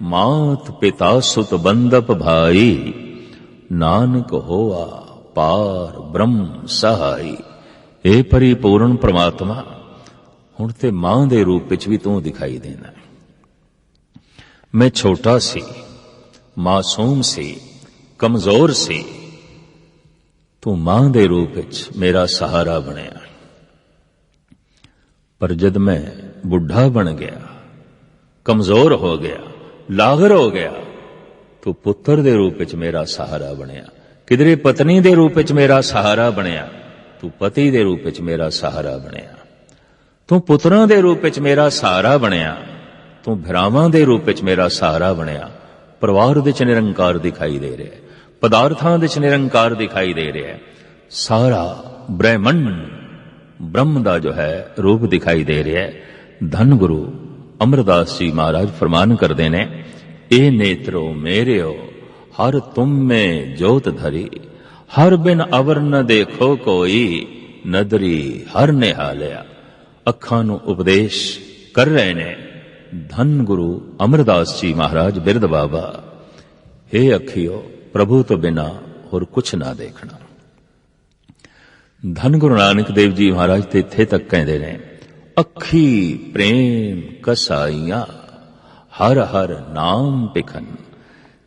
मात पिता सुत बंदप भाई, नानक होआ पार ब्रह्म सहाई। ए परिपूर्ण परमात्मा, हुण ते मां दे रूप विच भी तू दिखाई देना। मैं छोटा सी, मासूम सी, कमजोर सी, तू मां दे रूप विच मेरा सहारा बनिया। पर जद मैं बुढ़ा बन गया, कमजोर हो गया, ਲਾਗਰ ਹੋ ਗਿਆ, ਤੂੰ ਪੁੱਤਰ ਦੇ ਰੂਪ ਵਿੱਚ ਮੇਰਾ ਸਹਾਰਾ ਬਣਿਆ। ਕਿਧਰੇ ਪਤਨੀ ਦੇ ਰੂਪ ਵਿੱਚ ਮੇਰਾ ਸਹਾਰਾ ਬਣਿਆ, ਤੂੰ ਪਤੀ ਦੇ ਰੂਪ ਵਿੱਚ ਮੇਰਾ ਸਹਾਰਾ ਬਣਿਆ। ਤੂੰ ਪੁੱਤਰਾਂ ਦੇ ਰੂਪ ਵਿੱਚ ਮੇਰਾ ਸਹਾਰਾ ਬਣਿਆ, ਤੂੰ ਭਰਾਵਾਂ ਦੇ ਰੂਪ ਵਿੱਚ ਮੇਰਾ ਸਹਾਰਾ ਬਣਿਆ। ਪਰਿਵਾਰ ਵਿੱਚ ਨਿਰੰਕਾਰ ਦਿਖਾਈ ਦੇ ਰਿਹਾ, ਪਦਾਰਥਾਂ ਵਿੱਚ ਨਿਰੰਕਾਰ ਦਿਖਾਈ ਦੇ ਰਿਹਾ। ਸਾਰਾ ਬ੍ਰਹਿਮੰਡ ਬ੍ਰਹਮ ਦਾ ਜੋ ਹੈ ਰੂਪ ਦਿਖਾਈ ਦੇ ਰਿਹਾ। ਧੰਨ ਗੁਰੂ ਅਮਰਦਾਸ ਜੀ ਮਹਾਰਾਜ ਫਰਮਾਨ ਕਰਦੇ ਨੇ, ਇਹ ਨੇਤਰੋ ਮੇਰਿਓ ਹਰ ਤੁਮ ਮੇਂ ਜੋਤ ਧਰੀ, ਹਰ ਬਿਨ ਅਵਰ ਨ ਦੇਖੋ ਕੋਈ, ਨਦਰੀ ਹਰ ਨਿਹਾਲਿਆ। ਅੱਖਾਂ ਨੂੰ ਉਪਦੇਸ਼ ਕਰ ਰਹੇ ਨੇ ਧੰਨ ਗੁਰੂ ਅਮਰਦਾਸ ਜੀ ਮਹਾਰਾਜ ਬਿਰਧ ਬਾਬਾ। हे ਅੱਖੀਓ, ਪ੍ਰਭੂ ਤੋਂ ਬਿਨਾ ਹੋਰ ਕੁਛ ਨਾ ਦੇਖਣਾ। ਧੰਨ ਗੁਰੂ ਨਾਨਕ ਦੇਵ ਜੀ ਮਹਾਰਾਜ ਤੇ ਇੱਥੇ ਤੱਕ ਕਹਿੰਦੇ ਨੇ, ਅੱਖੀ ਪ੍ਰੇਮ ਕਸਾਈਆਂ, ਹਰ ਹਰ ਨਾਮ ਪਿਖਨ,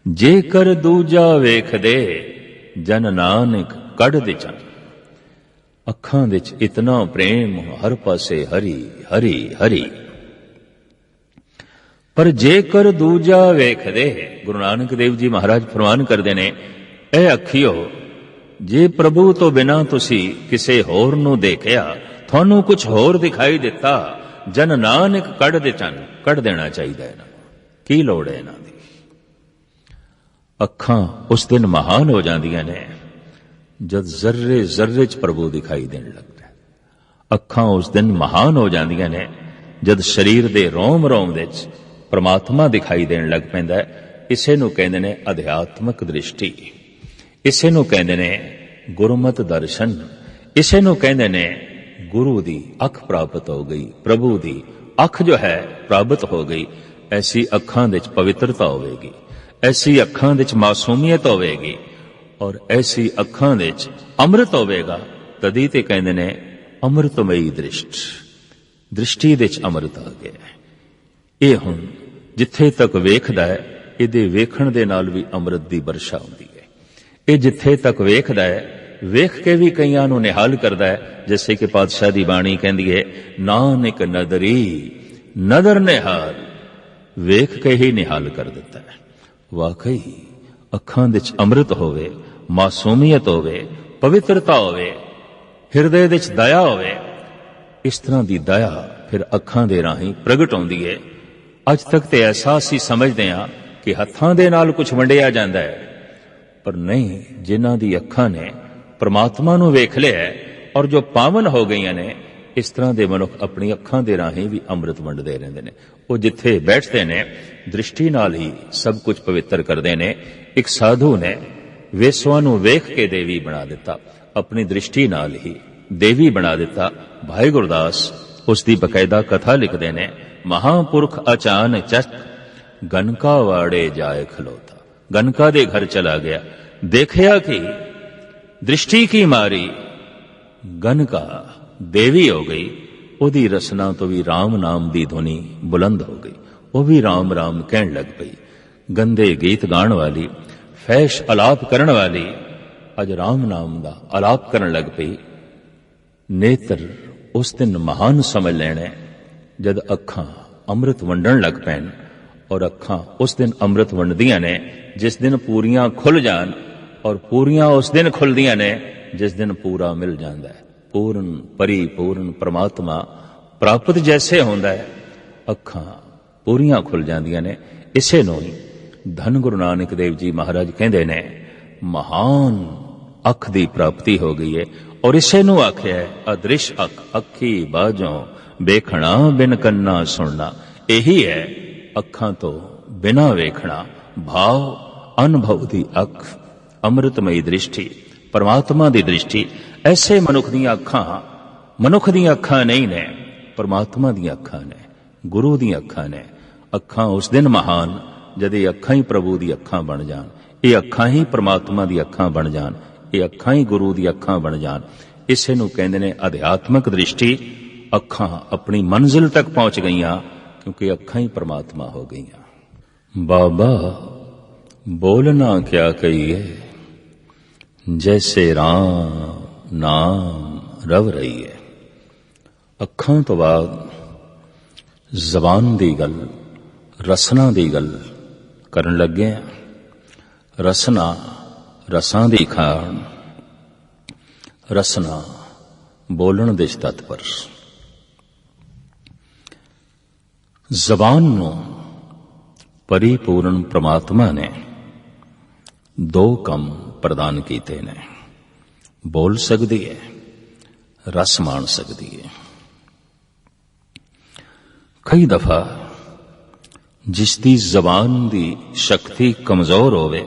ਜੇਕਰ ਦੂਜਾ ਵੇਖਦੇ ਜਨ ਨਾਨਕ ਕੱਢ ਦਿਚਨ। ਅੱਖਾਂ ਵਿੱਚ ਇਤਨਾ ਪ੍ਰੇਮ, ਹਰ ਪਾਸੇ ਹਰੀ ਹਰੀ ਹਰੀ, ਪਰ ਜੇਕਰ ਦੂਜਾ ਵੇਖਦੇ, ਗੁਰੂ ਨਾਨਕ ਦੇਵ ਜੀ ਮਹਾਰਾਜ ਫਰਮਾਨ ਕਰਦੇ ਨੇ, ਇਹ ਅੱਖੀਓ, ਜੇ ਪ੍ਰਭੂ ਤੋਂ ਬਿਨਾਂ ਤੁਸੀਂ ਕਿਸੇ ਹੋਰ ਨੂੰ ਦੇਖਿਆ, ਤੁਹਾਨੂੰ ਕੁਝ ਹੋਰ ਦਿਖਾਈ ਦਿੱਤਾ, ਜਨ ਨਾਨਕ ਕੱਢ ਦਿਚਨ, ਕੱਢ ਦੇਣਾ ਚਾਹੀਦਾ ਇਹਨਾਂ ਨੂੰ। ਕੀ ਲੋੜ ਹੈ ਇਹਨਾਂ ਦੀ? ਅੱਖਾਂ ਉਸ ਦਿਨ ਮਹਾਨ ਹੋ ਜਾਂਦੀਆਂ ਨੇ ਜਦ ਜ਼ਰਰੇ ਜ਼ਰਰੇ 'ਚ ਪ੍ਰਭੂ ਦਿਖਾਈ ਦੇਣ ਲੱਗਦਾ। ਅੱਖਾਂ ਉਸ ਦਿਨ ਮਹਾਨ ਹੋ ਜਾਂਦੀਆਂ ਨੇ ਜਦ ਸਰੀਰ ਦੇ ਰੋਮ ਰੋਮ ਵਿੱਚ ਪਰਮਾਤਮਾ ਦਿਖਾਈ ਦੇਣ ਲੱਗ ਪੈਂਦਾ। ਇਸੇ ਨੂੰ ਕਹਿੰਦੇ ਨੇ ਅਧਿਆਤਮਕ ਦ੍ਰਿਸ਼ਟੀ, ਇਸੇ ਨੂੰ ਕਹਿੰਦੇ ਨੇ ਗੁਰਮਤਿ ਦਰਸ਼ਨ, ਇਸੇ ਨੂੰ ਕਹਿੰਦੇ ਨੇ ਗੁਰੂ ਦੀ ਅੱਖ ਪ੍ਰਾਪਤ ਹੋ ਗਈ, ਪ੍ਰਭੂ ਦੀ ਅੱਖ ਜੋ ਹੈ ਪ੍ਰਾਪਤ ਹੋ ਗਈ। ਐਸੀ ਅੱਖਾਂ ਵਿੱਚ ਪਵਿੱਤਰਤਾ ਹੋਵੇਗੀ, ਐਸੀ ਅੱਖਾਂ ਵਿੱਚ ਮਾਸੂਮੀਅਤ ਹੋਵੇਗੀ, ਔਰ ਐਸੀ ਅੱਖਾਂ ਵਿੱਚ ਅੰਮ੍ਰਿਤ ਹੋਵੇਗਾ। ਤਦੀ ਤੇ ਕਹਿੰਦੇ ਨੇ ਅੰਮ੍ਰਿਤਮਈ ਦ੍ਰਿਸ਼ਟ, ਦ੍ਰਿਸ਼ਟੀ ਵਿੱਚ ਅੰਮ੍ਰਿਤ ਆ ਗਿਆ। ਇਹ ਹੁਣ ਜਿੱਥੇ ਤੱਕ ਵੇਖਦਾ ਹੈ, ਇਹਦੇ ਵੇਖਣ ਦੇ ਨਾਲ ਵੀ ਅੰਮ੍ਰਿਤ ਦੀ ਵਰਸ਼ਾ ਹੁੰਦੀ ਹੈ। ਇਹ ਜਿੱਥੇ ਤੱਕ ਵੇਖਦਾ ਹੈ, ਵੇਖ ਕੇ ਵੀ ਕਈਆਂ ਨੂੰ ਨਿਹਾਲ ਕਰਦਾ ਹੈ। ਜਿਵੇਂ ਕਿ ਪਾਤਸ਼ਾਹ ਦੀ ਬਾਣੀ ਕਹਿੰਦੀ ਹੈ, ਨਾਨਕ ਨਦਰੀ ਨਦਰ ਨਿਹਾਲ, ਵੇਖ ਕੇ ਹੀ ਨਿਹਾਲ ਕਰ ਦਿੱਤਾ ਹੈ। ਵਾਕਈ ਅੱਖਾਂ ਵਿੱਚ ਅੰਮ੍ਰਿਤ ਹੋਵੇ, ਮਾਸੂਮੀਅਤ ਹੋਵੇ, ਪਵਿੱਤਰਤਾ ਹੋਵੇ, ਹਿਰਦੇ ਵਿੱਚ ਦਇਆ ਹੋਵੇ, ਇਸ ਤਰ੍ਹਾਂ ਦੀ ਦਇਆ ਫਿਰ ਅੱਖਾਂ ਦੇ ਰਾਹੀਂ ਪ੍ਰਗਟ ਹੁੰਦੀ ਹੈ। ਅੱਜ ਤੱਕ ਤੇ ਐਸਾ ਅਸੀਂ ਸਮਝਦੇ ਹਾਂ ਕਿ ਹੱਥਾਂ ਦੇ ਨਾਲ ਕੁਝ ਵੰਡਿਆ ਜਾਂਦਾ ਹੈ, ਪਰ ਨਹੀਂ, ਜਿਨ੍ਹਾਂ ਦੀ ਅੱਖਾਂ ਨੇ ਪ੍ਰਮਾਤਮਾ ਨੂੰ ਵੇਖ ਲਿਆ ਹੈ ਔਰ ਜੋ ਪਾਵਨ ਹੋ ਗਈਆਂ ਨੇ, ਇਸ ਤਰ੍ਹਾਂ ਦੇ ਮਨੁੱਖ ਆਪਣੀ ਅੱਖਾਂ ਦੇ ਰਾਹੀਂ ਵੀ ਅੰਮ੍ਰਿਤ ਵੰਡਦੇ ਰਹਿੰਦੇ ਨੇ। ਉਹ ਜਿੱਥੇ ਬੈਠਦੇ ਨੇ ਦ੍ਰਿਸ਼ਟੀ ਨਾਲ ਹੀ ਸਭ ਕੁਝ ਪਵਿੱਤਰ ਕਰਦੇ ਨੇ। ਇੱਕ ਸਾਧੂ ਨੇ ਵੇਸਵਾ ਨੂੰ ਵੇਖ ਕੇ ਦੇਵੀ ਬਣਾ ਦਿੱਤਾ, ਆਪਣੀ ਦ੍ਰਿਸ਼ਟੀ ਨਾਲ ਹੀ ਦੇਵੀ ਬਣਾ ਦਿੱਤਾ। ਭਾਈ ਗੁਰਦਾਸ ਉਸ ਦੀ ਬਕਾਇਦਾ ਕਥਾ ਲਿਖਦੇ ਨੇ, ਮਹਾਂਪੁਰਖ ਅਚਾਨਚਕ ਗਨਕਾ ਵਾੜੇ ਜਾਏ ਖਲੋਤਾ। ਗਨਕਾ ਦੇ ਘਰ ਚਲਾ ਗਿਆ, ਦੇਖਿਆ ਕਿ ਦ੍ਰਿਸ਼ਟੀ ਕੀ ਮਾਰੀ, ਗਨਕਾ ਦੇਵੀ ਹੋ ਗਈ। ਉਹਦੀ ਰਸਨਾ ਤੋਂ ਵੀ ਰਾਮ ਨਾਮ ਦੀ ਧੁਨੀ ਬੁਲੰਦ ਹੋ ਗਈ, ਉਹ ਵੀ ਰਾਮ ਰਾਮ ਕਹਿਣ ਲੱਗ ਪਈ। ਗੰਦੇ ਗੀਤ ਗਾਣ ਵਾਲੀ, ਫੈਸ਼ ਅਲਾਪ ਕਰਨ ਵਾਲੀ, ਅੱਜ ਰਾਮ ਨਾਮ ਦਾ ਅਲਾਪ ਕਰਨ ਲੱਗ ਪਈ। ਨੇਤਰ ਉਸ ਦਿਨ ਮਹਾਨ ਸਮਝ ਲੈਣੇ ਜਦ ਅੱਖਾਂ ਅੰਮ੍ਰਿਤ ਵੰਡਣ ਲੱਗ ਪੈਣ, ਔਰ ਅੱਖਾਂ ਉਸ ਦਿਨ ਅੰਮ੍ਰਿਤ ਵੰਡਦੀਆਂ ਨੇ ਜਿਸ ਦਿਨ ਪੂਰੀਆਂ ਖੁੱਲ ਜਾਣ, ਔਰ ਪੂਰੀਆਂ ਉਸ ਦਿਨ ਖੁੱਲਦੀਆਂ ਨੇ ਜਿਸ ਦਿਨ ਪੂਰਾ ਮਿਲ ਜਾਂਦਾ ਹੈ। ਪੂਰਨ ਪਰਿਪੂਰਨ ਪਰਮਾਤਮਾ ਪ੍ਰਾਪਤ ਜੈਸੇ ਹੁੰਦਾ ਹੈ, ਅੱਖਾਂ ਪੂਰੀਆਂ ਖੁੱਲ ਜਾਂਦੀਆਂ ਨੇ। ਇਸੇ ਨੂੰ ਹੀ ਧੰਨ ਗੁਰੂ ਨਾਨਕ ਦੇਵ ਜੀ ਮਹਾਰਾਜ ਕਹਿੰਦੇ ਨੇ, ਮਹਾਨ ਅੱਖ ਦੀ ਪ੍ਰਾਪਤੀ ਹੋ ਗਈ ਹੈ। ਔਰ ਇਸੇ ਨੂੰ ਆਖਿਆ ਹੈ ਅਦ੍ਰਿਸ਼ ਅੱਖ, ਅੱਖੀ ਬਾਝੋਂ ਵੇਖਣਾ ਬਿਨ ਕੰਨਾ ਸੁਣਨਾ। ਇਹੀ ਹੈ ਅੱਖਾਂ ਤੋਂ ਬਿਨਾਂ ਵੇਖਣਾ, ਭਾਵ ਅਨੁਭਵ ਦੀ ਅੱਖ, ਅੰਮ੍ਰਿਤਮਈ ਦ੍ਰਿਸ਼ਟੀ, ਪਰਮਾਤਮਾ ਦੀ ਦ੍ਰਿਸ਼ਟੀ। ਐਸੇ ਮਨੁੱਖ ਦੀਆਂ ਅੱਖਾਂ ਮਨੁੱਖ ਦੀਆਂ ਅੱਖਾਂ ਨਹੀਂ ਨੇ, ਪਰਮਾਤਮਾ ਦੀਆਂ ਅੱਖਾਂ ਨੇ, ਗੁਰੂ ਦੀਆਂ ਅੱਖਾਂ ਨੇ। ਅੱਖਾਂ ਉਸ ਦਿਨ ਮਹਾਨ ਜਦ ਇਹ ਅੱਖਾਂ ਹੀ ਪ੍ਰਭੂ ਦੀ ਅੱਖਾਂ ਬਣ ਜਾਣ, ਇਹ ਅੱਖਾਂ ਹੀ ਪਰਮਾਤਮਾ ਦੀ ਅੱਖਾਂ ਬਣ ਜਾਣ, ਇਹ ਅੱਖਾਂ ਹੀ ਗੁਰੂ ਦੀ ਅੱਖਾਂ ਬਣ ਜਾਣ। ਇਸੇ ਨੂੰ ਕਹਿੰਦੇ ਨੇ ਅਧਿਆਤਮਕ ਦ੍ਰਿਸ਼ਟੀ। ਅੱਖਾਂ ਆਪਣੀ ਮੰਜ਼ਿਲ ਤੱਕ ਪਹੁੰਚ ਗਈਆਂ ਕਿਉਂਕਿ ਅੱਖਾਂ ਹੀ ਪਰਮਾਤਮਾ ਹੋ ਗਈਆਂ। ਬਾਬਾ ਬੋਲਣਾ ਕਿਆ ਕਹੀਏ, ਜੈਸੇ ਰਾਮ ਨਾਮ ਰਵ ਰਹੀ ਹੈ। ਅੱਖਾਂ ਤੋਂ ਬਾਅਦ ਜ਼ਬਾਨ ਦੀ ਗੱਲ, ਰਸਨਾ ਦੀ ਗੱਲ, ਕਰਨ ਲੱਗੇ ਹਾਂ ਰਸਨਾ ਰਸਾਂ ਦੀ ਖਾਣ, ਰਸਨਾ ਬੋਲਣ ਦੇ ਤਤਪਰ। ਜ਼ਬਾਨ ਨੂੰ ਪਰਿਪੂਰਨ ਪ੍ਰਮਾਤਮਾ ਨੇ ਦੋ ਕੰਮ ਪ੍ਰਦਾਨ ਕੀਤੇ ਨੇ, ਬੋਲ ਸਕਦੀ ਹੈ, ਰਸ ਮਾਣ ਸਕਦੀ ਹੈ। ਕਈ ਦਫਾ ਜਿਸ ਦੀ ਜ਼ਬਾਨ ਦੀ ਸ਼ਕਤੀ ਕਮਜ਼ੋਰ ਹੋਵੇ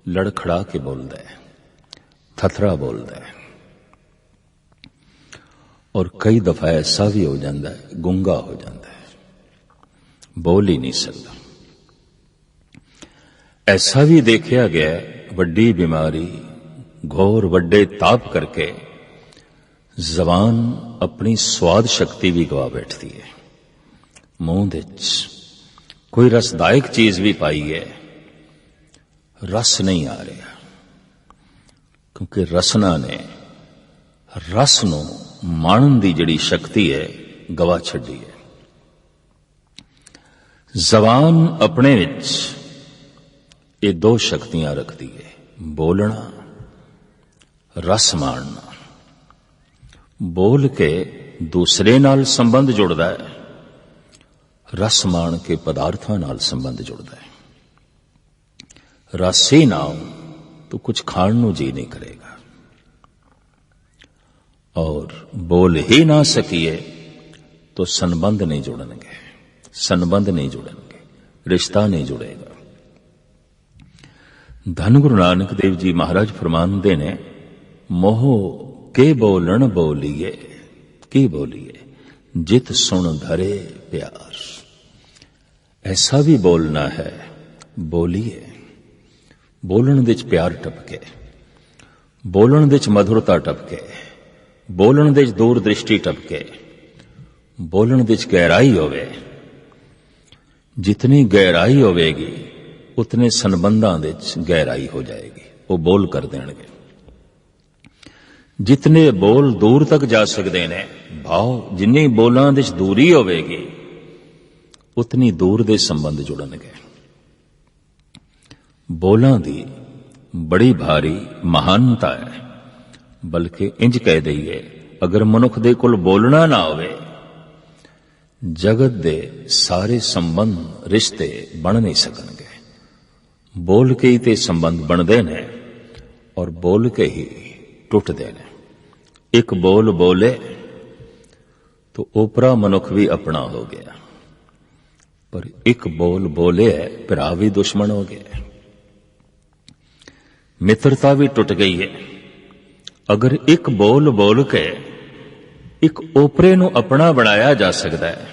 ਲੜਖੜਾ ਕੇ ਬੋਲਦਾ ਹੈ, ਥਥਰਾ ਬੋਲਦਾ ਹੈ, ਔਰ ਕਈ ਦਫਾ ਐਸਾ ਵੀ ਹੋ ਜਾਂਦਾ ਹੈ ਗੂੰਗਾ ਹੋ ਜਾਂਦਾ ਹੈ, ਬੋਲ ਹੀ ਨਹੀਂ ਸਕਦਾ। ਐਸਾ ਵੀ ਦੇਖਿਆ ਗਿਆ ਵੱਡੀ ਬਿਮਾਰੀ, ਘੋਰ ਵੱਡੇ ਤਾਪ ਕਰਕੇ ਜ਼ਬਾਨ ਆਪਣੀ ਸਵਾਦ ਸ਼ਕਤੀ ਵੀ ਗਵਾ ਬੈਠਦੀ ਹੈ। ਮੂੰਹ ਵਿੱਚ ਕੋਈ ਰਸਦਾਇਕ ਚੀਜ਼ ਵੀ ਪਾਈ ਹੈ, ਰਸ ਨਹੀਂ ਆ ਰਿਹਾ, ਕਿਉਂਕਿ ਰਸਨਾ ਨੇ ਰਸ ਨੂੰ ਮਾਣਨ ਦੀ ਜਿਹੜੀ ਸ਼ਕਤੀ ਹੈ ਗਵਾ ਛੱਡੀ ਹੈ। ਜ਼ਬਾਨ ਆਪਣੇ ਵਿੱਚ ਇਹ ਦੋ ਸ਼ਕਤੀਆਂ ਰੱਖਦੀ ਹੈ, ਬੋਲਣਾ, ਰਸ ਮਾਣਨਾ। ਬੋਲ ਕੇ ਦੂਸਰੇ ਨਾਲ ਸੰਬੰਧ ਜੁੜਦਾ ਹੈ, ਰਸ ਮਾਣ ਕੇ ਪਦਾਰਥਾਂ ਨਾਲ ਸੰਬੰਧ ਜੁੜਦਾ ਹੈ। ਰਸ ਹੀ ਨਾ ਹੋ ਤਾਂ ਕੁਝ ਖਾਣ ਨੂੰ ਜੀ ਨਹੀਂ ਕਰੇਗਾ, और बोल ही ना सकिए तो संबंध नहीं जुड़ेंगे, संबंध नहीं जुड़ेंगे, रिश्ता नहीं जुड़ेगा। धन गुरु नानक देव जी महाराज फरमाते ने, मोह के बोलन बोलिए, की बोलिए जित सुन धरे प्यार। ऐसा भी बोलना है, बोलिए। बोलन विच प्यार टपके, बोलन विच मधुरता टपके, बोलन विच दूर दृष्टि टपके, बोलन विच गहराई होवे। जितनी गहराई होवेगी उतने संबंधां विच गहराई हो जाएगी, वो बोल कर देणगे। जितने बोल दूर तक जा सकते ने भाव, जिन्नी बोलां विच दूरी होवेगी उतनी दूर दे संबंध जुड़नगे। बोलां दी बड़ी भारी महानता है, बल्कि इंज कह दईए, अगर मनुख दे कोल बोलना ना होवे जगत दे सारे संबंध रिश्ते बन नहीं सकणगे। बोल के ही ते संबंध बनदे ने और बोल के ही टुटदे ने। एक बोल बोले तो ओपरा मनुख भी अपना हो गया, पर एक बोल बोले भरा भी दुश्मन हो गया, मित्रता भी टुट गई है। अगर एक बोल बोल के एक ओपरे नूं अपना बनाया जा सकता है,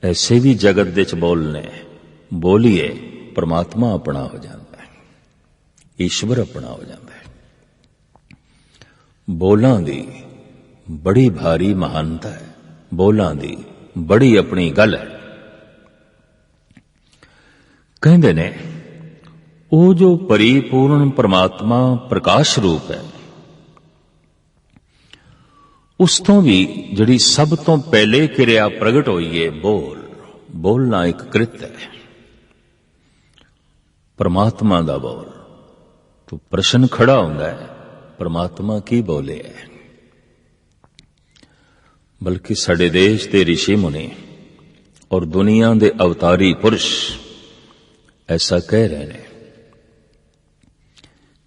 ऐसे भी जगत दे च बोलने बोलिए परमात्मा अपना हो जाता है, ईश्वर अपना हो जाता है। बोलां दी बड़ी भारी महानता है, बोलां दी बड़ी अपनी गल है। कहंदे ने वो जो परिपूर्ण परमात्मा प्रकाश रूप है, उस तो भी जिहड़ी सब तो पहले क्रिया प्रगट होई है बोल, बोलना एक कृत्य है परमात्मा दा बोल। तो प्रश्न खड़ा होंदा है, परमात्मा की बोले है। बल्कि साडे देश दे ऋषि मुनि और दुनिया दे अवतारी पुरुष ऐसा कह रहे हैं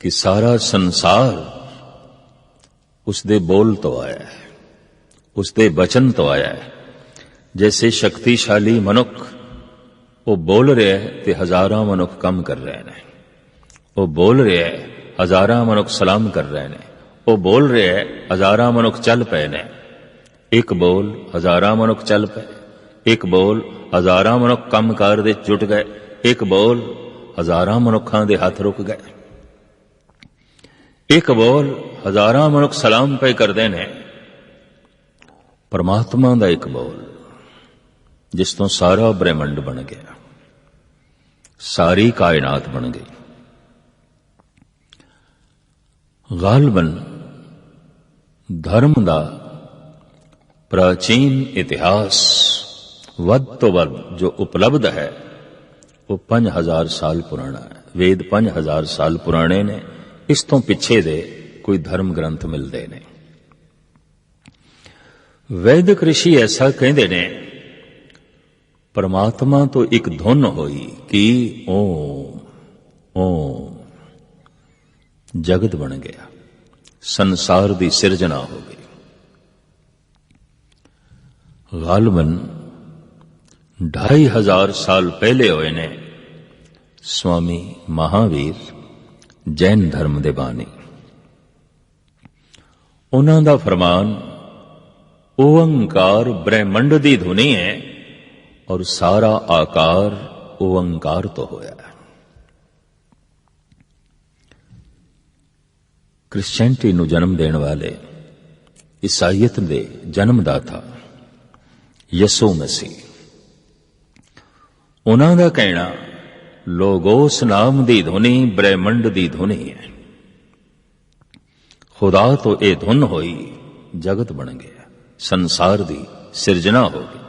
कि सारा संसार उसदे बोल तो आया है, उसदे वचन तो आया है। जैसे शक्तिशाली मनुख वो बोल रहे हैं ते हजारां मनुख कम कर रहे हैं, वो बोल रहे हैं हजारां मनुख सलाम कर रहे हैं, वो बोल रहे हैं हजारां मनुख चल पे ने। एक बोल हजारां मनुख चल पे, एक बोल हजारां मनुख कम कार दे जुट गए, एक बोल हजारां मनुखां दे हाथ रुक गए, एक बोल हजारां मनुख सलाम पे करते ने। परमात्मा दा एक बोल जिस तो सारा ब्रह्मंड बन गया, सारी कायनात बन गई। गालबन धर्म दा प्राचीन इतिहास वध तो वध जो उपलब्ध है वो 5000 साल पुराना है। वेद 5000 साल पुराने ने, इस तो पिछे दे कोई धर्म ग्रंथ मिलते ने। वैदिक ऋषि ऐसा कहते ने, परमात्मा तो एक धुन होई कि ओम ओम, जगत बन गया, संसार दी सिरजना हो गई। गालबन 2500 साल पहले होए ने स्वामी महावीर जैन धर्म दे बानी। उन्हां दा फरमान ओंकार ब्रह्मंड दी धुनी है और सारा आकार ओंकार तो होया। क्रिश्चियनिटी नूं जन्म देने वाले ईसाईयत दे जन्मदाता यसू मसीह, उन्हां दा कहना लोगोस नाम दी धुनी ब्रह्मंड दी धुनी है। खुदा तो ये धुन होई, जगत बन गया, संसार दी सिरजना हो गई।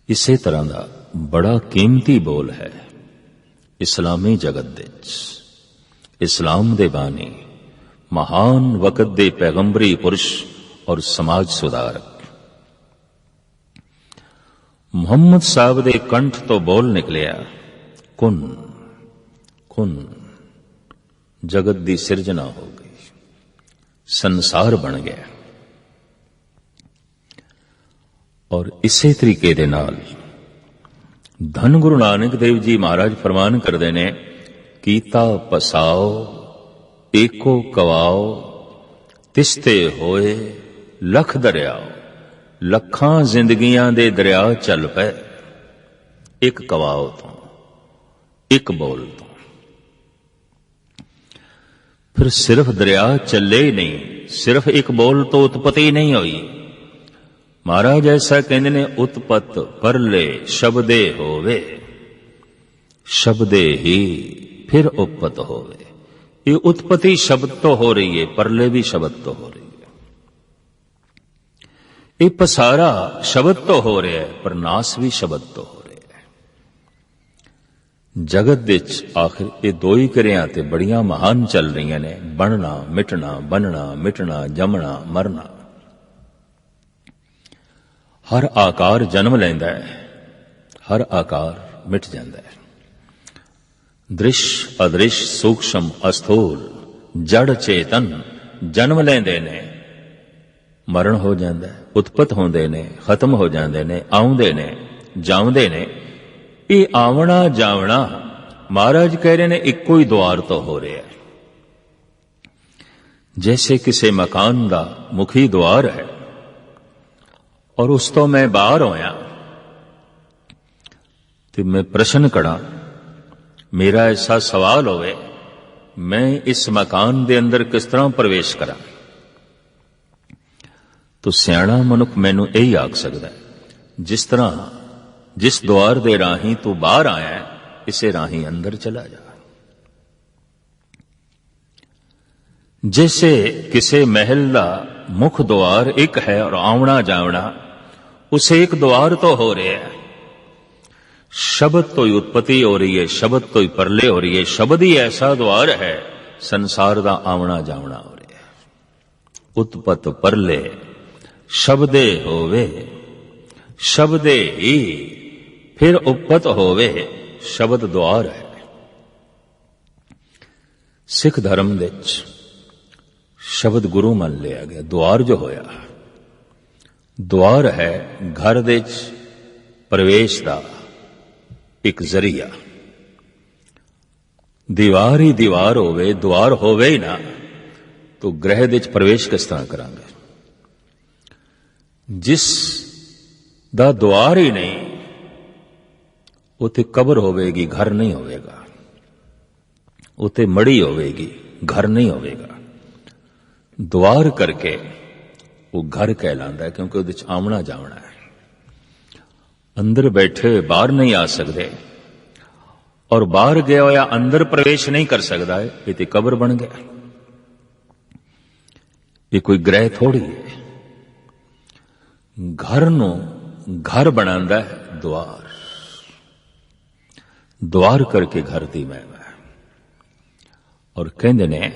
इसे तरह का बड़ा कीमती बोल है इस्लामी जगत दे। इस्लाम दे बानी महान वक़्त दे पैगंबरी पुरुष और समाज सुधारक मुहम्मद साहब दे कंठ तो बोल निकलिया, कुन कुन, जगत दी सिरजना हो गई, संसार बन गया। और इसे तरीके दे नाल धन गुरु नानक देव जी महाराज फरमान करते ने, कीता पसाओ एको कवाओ, तिस्ते होए लख दरियाओ। लखां जिंदगियां दे दरिया चल पे एक कवाओ तो, एक बोल तो। फिर सिर्फ दरिया चले ही नहीं, सिर्फ एक बोल तो उत्पत्ति नहीं हुई। महाराज ऐसा कहते ने, उत्पत परले शब्दे होवे, शब्दे ही फिर उपत होवे। ये उत्पत्ति शब्द तो हो रही है, परले भी शब्द तो हो रही है। ये पसारा शब्द तो हो रहा है, पर नाश भी शब्द तो हो रहा है। जगत विच आखिर ये दो ही क्रिया ते बड़ियां महान चल रही ने, बनना मिटना, बनना मिटना, जमना मरना। हर आकार जन्म लैंदा है, हर आकार मिट जाता है। दृश्य अदृश्य सूक्ष्म अस्थूल जड़ चेतन जन्म लेंदे ने, मरण हो जाता है, उत्पत होंदे ने, खत्म हो जाते ने, आउंदे ने, जाउंदे ने। ये आवना जावना महाराज कह रहे ने इक्को ही द्वार तो हो रहा है। जैसे किसी मकान का मुखी द्वार है और उस तो मैं बाहर होया तो मैं प्रश्न करा, मेरा ऐसा सवाल होवे, मैं इस मकान दे अंदर किस तरह प्रवेश करा? तो सियाणा मनुख मैनू यही आख सकता है, जिस तरह जिस द्वार दे राही तू बाहर आया है, इसे राही अंदर चला जा। जैसे किसी महल का मुख द्वार एक है और आवना जावना उसे एक द्वार तो हो रहा है। शब्द तो ही उत्पत्ति हो रही है, शब्द तो ही परले हो रही है। शब्द ही ऐसा द्वार है, संसार का आवना जावना हो रहा है। उत्पत परले शब्दे होवे, शब्दे ही फिर उपत होवे, शब्द द्वार है। सिख धर्म दे शब्द गुरु मान लिया गया। द्वार जो होया, द्वार है घर दे प्रवेश का एक जरिया। दीवार ही दीवार होवे, द्वार होवे ही ना, तो गृह दे प्रवेश किस तरह करांगे? जिस दा द्वार ही नहीं, उते कब्र होवेगी, घर नहीं होवेगा। उते मड़ी होवेगी, घर नहीं होवेगा। द्वार करके वो घर कहलांदा है, क्योंकि उहदे च आमना जावना है। अंदर बैठे हुए बाहर नहीं आ सकते, और बाहर गया होया अंदर प्रवेश नहीं कर सकता है। ये तो कब्र बन गया। ये कोई ग्रह थोड़ी है। घर नो घर बनांदा है द्वार। द्वार करके घर दी महिमा है। और कहंदे ने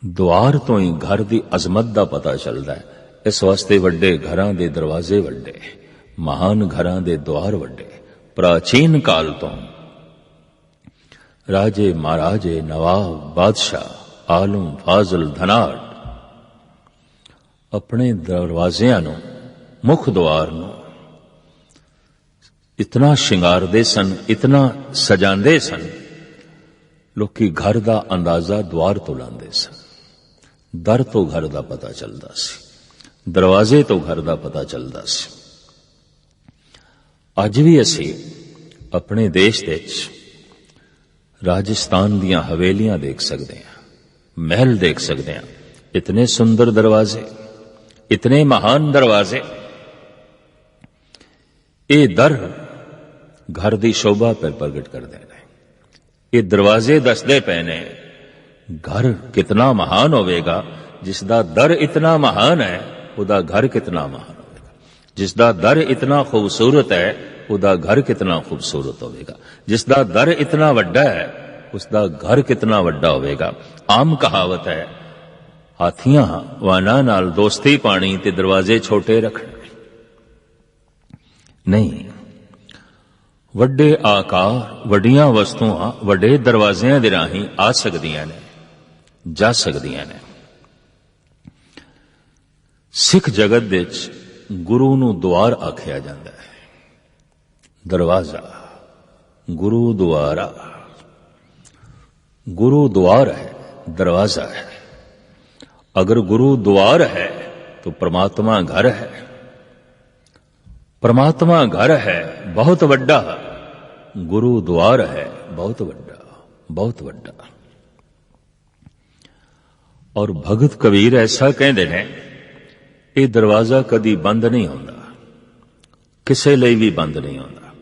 द्वार तो ही घर दी अजमत दा पता चलदा है। इस वास्ते वड्डे घरां दे दरवाजे वड्डे, महान घरां दे द्वार वड्डे। प्राचीन काल तो राजे महाराजे नवाब बादशाह आलम फाजल धनाड़ अपने दरवाजियां नूं मुख द्वार नूं इतना शिंगारदे सन, इतना सजांदे सन, लोकी घर दा अंदाजा द्वार तो लांदे सन। दर तो घर दा पता चलदा सी, दरवाजे तो घर दा पता चलदा सी। अज भी असी अपने देश दे राजस्थान दियां हवेलियां देख सकते हैं, महल देख सकते हैं। इतने सुंदर दरवाजे, इतने महान दरवाजे। ये दर घर दी शोभा पर प्रगट करते हैं। ये दरवाजे दसदे पे ने घर कितना महान होवेगा। जिसदा दर इतना महान है उदा घर कितना महान होवेगा। जिसदा दर इतना खूबसूरत है उदा घर कितना खूबसूरत होवेगा। जिसदा दर इतना वड्डा है उसदा घर कितना वड्डा होवेगा। आम कहावत है, हाथियां वाना नाल दोस्ती पानी ते दरवाजे छोटे रखने। नहीं, वड्डे आकार, वड्डियां वस्तुआं वड्डे दरवाजियां दे राहीं आ सकदियां ने, जा सकदियां ने। सिख जगत विच गुरु नूं द्वार आखिया जांदा है। दरवाजा, गुरु द्वारा। गुरु द्वार है, दरवाजा है। अगर गुरु द्वार है तो परमात्मा घर है। परमात्मा घर है बहुत वड्डा, गुरु द्वार है बहुत वड्डा, बहुत वड्डा। और भगत कबीर ऐसा कहते हैं, ये दरवाजा कदी बंद नहीं होता, किसे लिए भी बंद नहीं होता।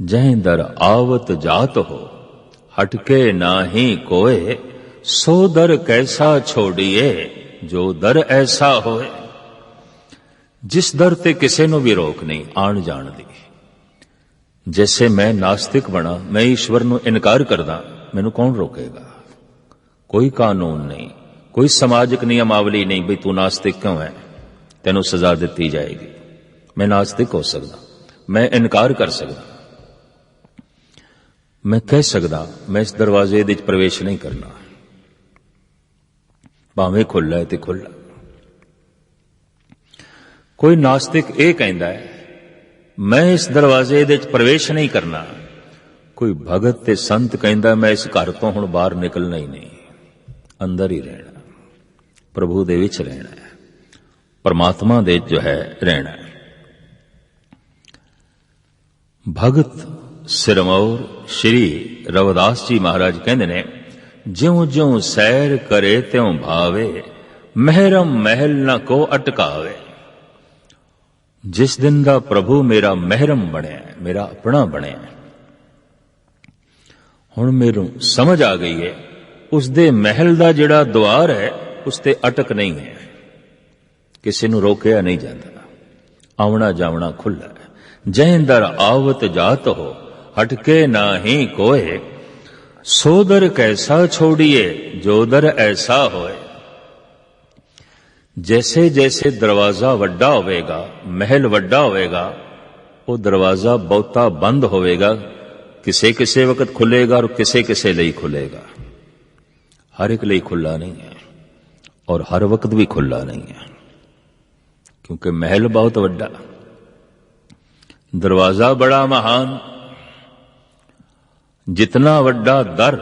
जै दर आवत जात हो हटके नाही कोय, सो दर कैसा छोड़िए जो दर ऐसा होए। जिस दर ते किसे नु भी रोक नहीं आण जाण दी। जैसे मैं नास्तिक बना, मैं ईश्वर नु इनकार करदा, मैनू कौन रोकेगा? कोई कानून नहीं, कोई समाजिक नियमावली नहीं भी तू नास्तिक क्यों है, तेनू सजा दी जाएगी। मैं नास्तिक हो सकदा, मैं इनकार कर सकदा, मैं कह सकदा मैं इस दरवाजे दे प्रवेश नहीं करना, भावें खुला है तो खुला। कोई नास्तिक ये कहता है मैं इस दरवाजे दे प्रवेश नहीं करना। कोई भगत ते संत कहता मैं इस घर तो हुण बाहर निकलना ही नहीं, अंदर ही रहना, प्रभु दे विच रहना है, परमात्मा दे जो है रहना है। भगत सिरमौर श्री रविदास जी महाराज कहते ने, ज्यों ज्यों सैर करे त्यों भावे, महरम महल न को अटकावे। जिस दिन दा प्रभु मेरा महरम बने, मेरा अपना बने, हुण मेनू समझ आ गई है उस दे महल दा जिहड़ा द्वार है उस ते अटक नहीं है, किसी नू रोकिया नहीं जाता, आवना जावना खुला है। जै दर आवत जात हो हटके नाही कोय, सो दर कैसा छोड़िए जो दर ऐसा होए। जैसे जैसे दरवाजा वड्डा होवेगा, महल वड्डा होवेगा, वो दरवाजा बहुता बंद होवेगा, किसे किसे वक्त खुलेगा और किसे किसे लिए खुलेगा। हर एक लिए खुला नहीं है और हर वक्त भी खुला नहीं है, क्योंकि महल बहुत वड्डा, दरवाजा बड़ा महान। जितना वड्डा दर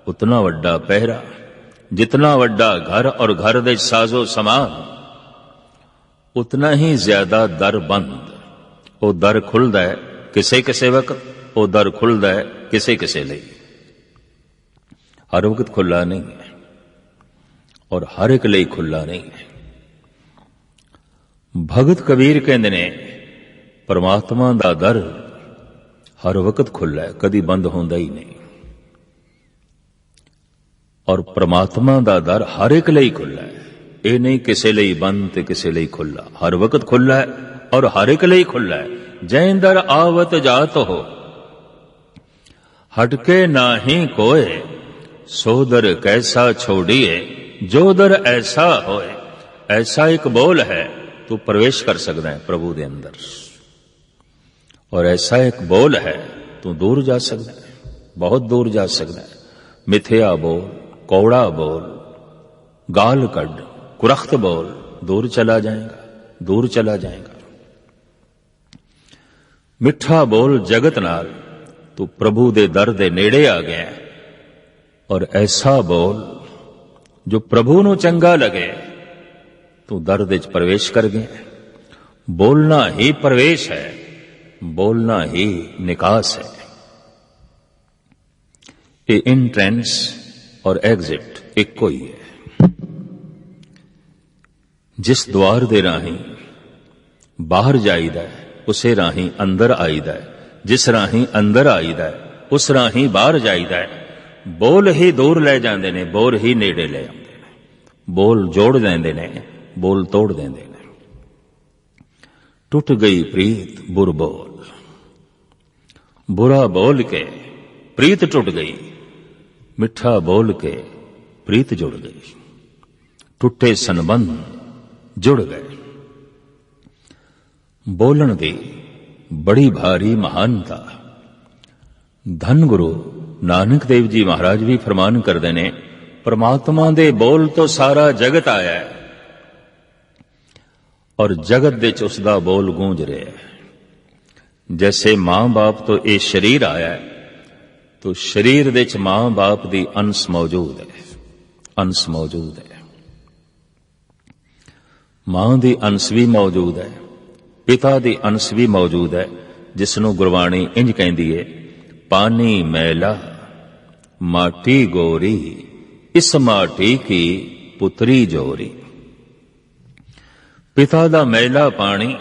उतना वड्डा पहरा, जितना वड्डा घर और घर दे साजो समान उतना ही ज्यादा दर बंद। वो दर खुलदा है किसे किसे वक्त, वो दर खुलदा है किसे किसे लिए, हर वक्त खुला नहीं है और हर एक लिए खुला नहीं है। भगत कबीर कहंदे ने, परमात्मा दा दर हर वक्त खुला है, कदी बंद होंदा ही नहीं। और परमात्मा दा दर हर एक लिए खुला है, ये नहीं किसे लिए बंद ते किसे लिए खुला, हर वक्त खुला है और हर एक लिए खुला है। जैंदर आवत जात हो, हटके नाही कोय, सोदर कैसा छोड़िए, जो दर ऐसा होए। ऐसा एक बोल है, तू प्रवेश कर सकता है प्रभु दे अंदर, और ऐसा एक बोल है तू दूर जा सकता है, बहुत दूर जा सकता है। मिथ्या बोल, कौड़ा बोल, गाल कड, कुरख्त बोल, दूर चला जाएगा, दूर चला जाएगा। मिठा बोल जगत नाल, तू प्रभु दे दर दे नेड़े आ गया। और ऐसा बोल जो प्रभु नू चंगा लगे, तू दर दे च प्रवेश कर गया। बोलना ही प्रवेश है, बोलना ही निकास है। ये एंट्रेंस और एग्जिट एक को ही है। जिस द्वार दे राही बाहर जाईदा है, उसे राही अंदर आईदा है। जिस राही अंदर आईदा है, उस राही बाहर जाईदा है। बोल ही दूर ले जाते ने, बोल ही नेड़े ले आते ने। बोल जोड़ देंदे ने, बोल तोड़ देंदे ने। टूट गई प्रीत बुर बोल, बुरा बोल के प्रीत टूट गई, मिठा बोल के प्रीत जुड़ गई। टूटे संबंध जुड़ गए। बोलन दी बड़ी भारी महानता। धन गुरु नानक देव जी महाराज भी फरमान करते ने, परमात्मा दे बोल तो सारा जगत आया है, और जगत दे च उसदा बोल गूंज रहा है। जैसे मां बाप तो ये शरीर आया है, तो शरीर दे च मां बाप दी अंश मौजूद है, अंश मौजूद है। मां दी अंश भी मौजूद है, पिता दी अंश भी मौजूद है। जिसनों गुरबाणी इंज कहती है, पानी मैला माटी गोरी, इस माटी की पुत्री जोरी। पिता दा मैला पानी,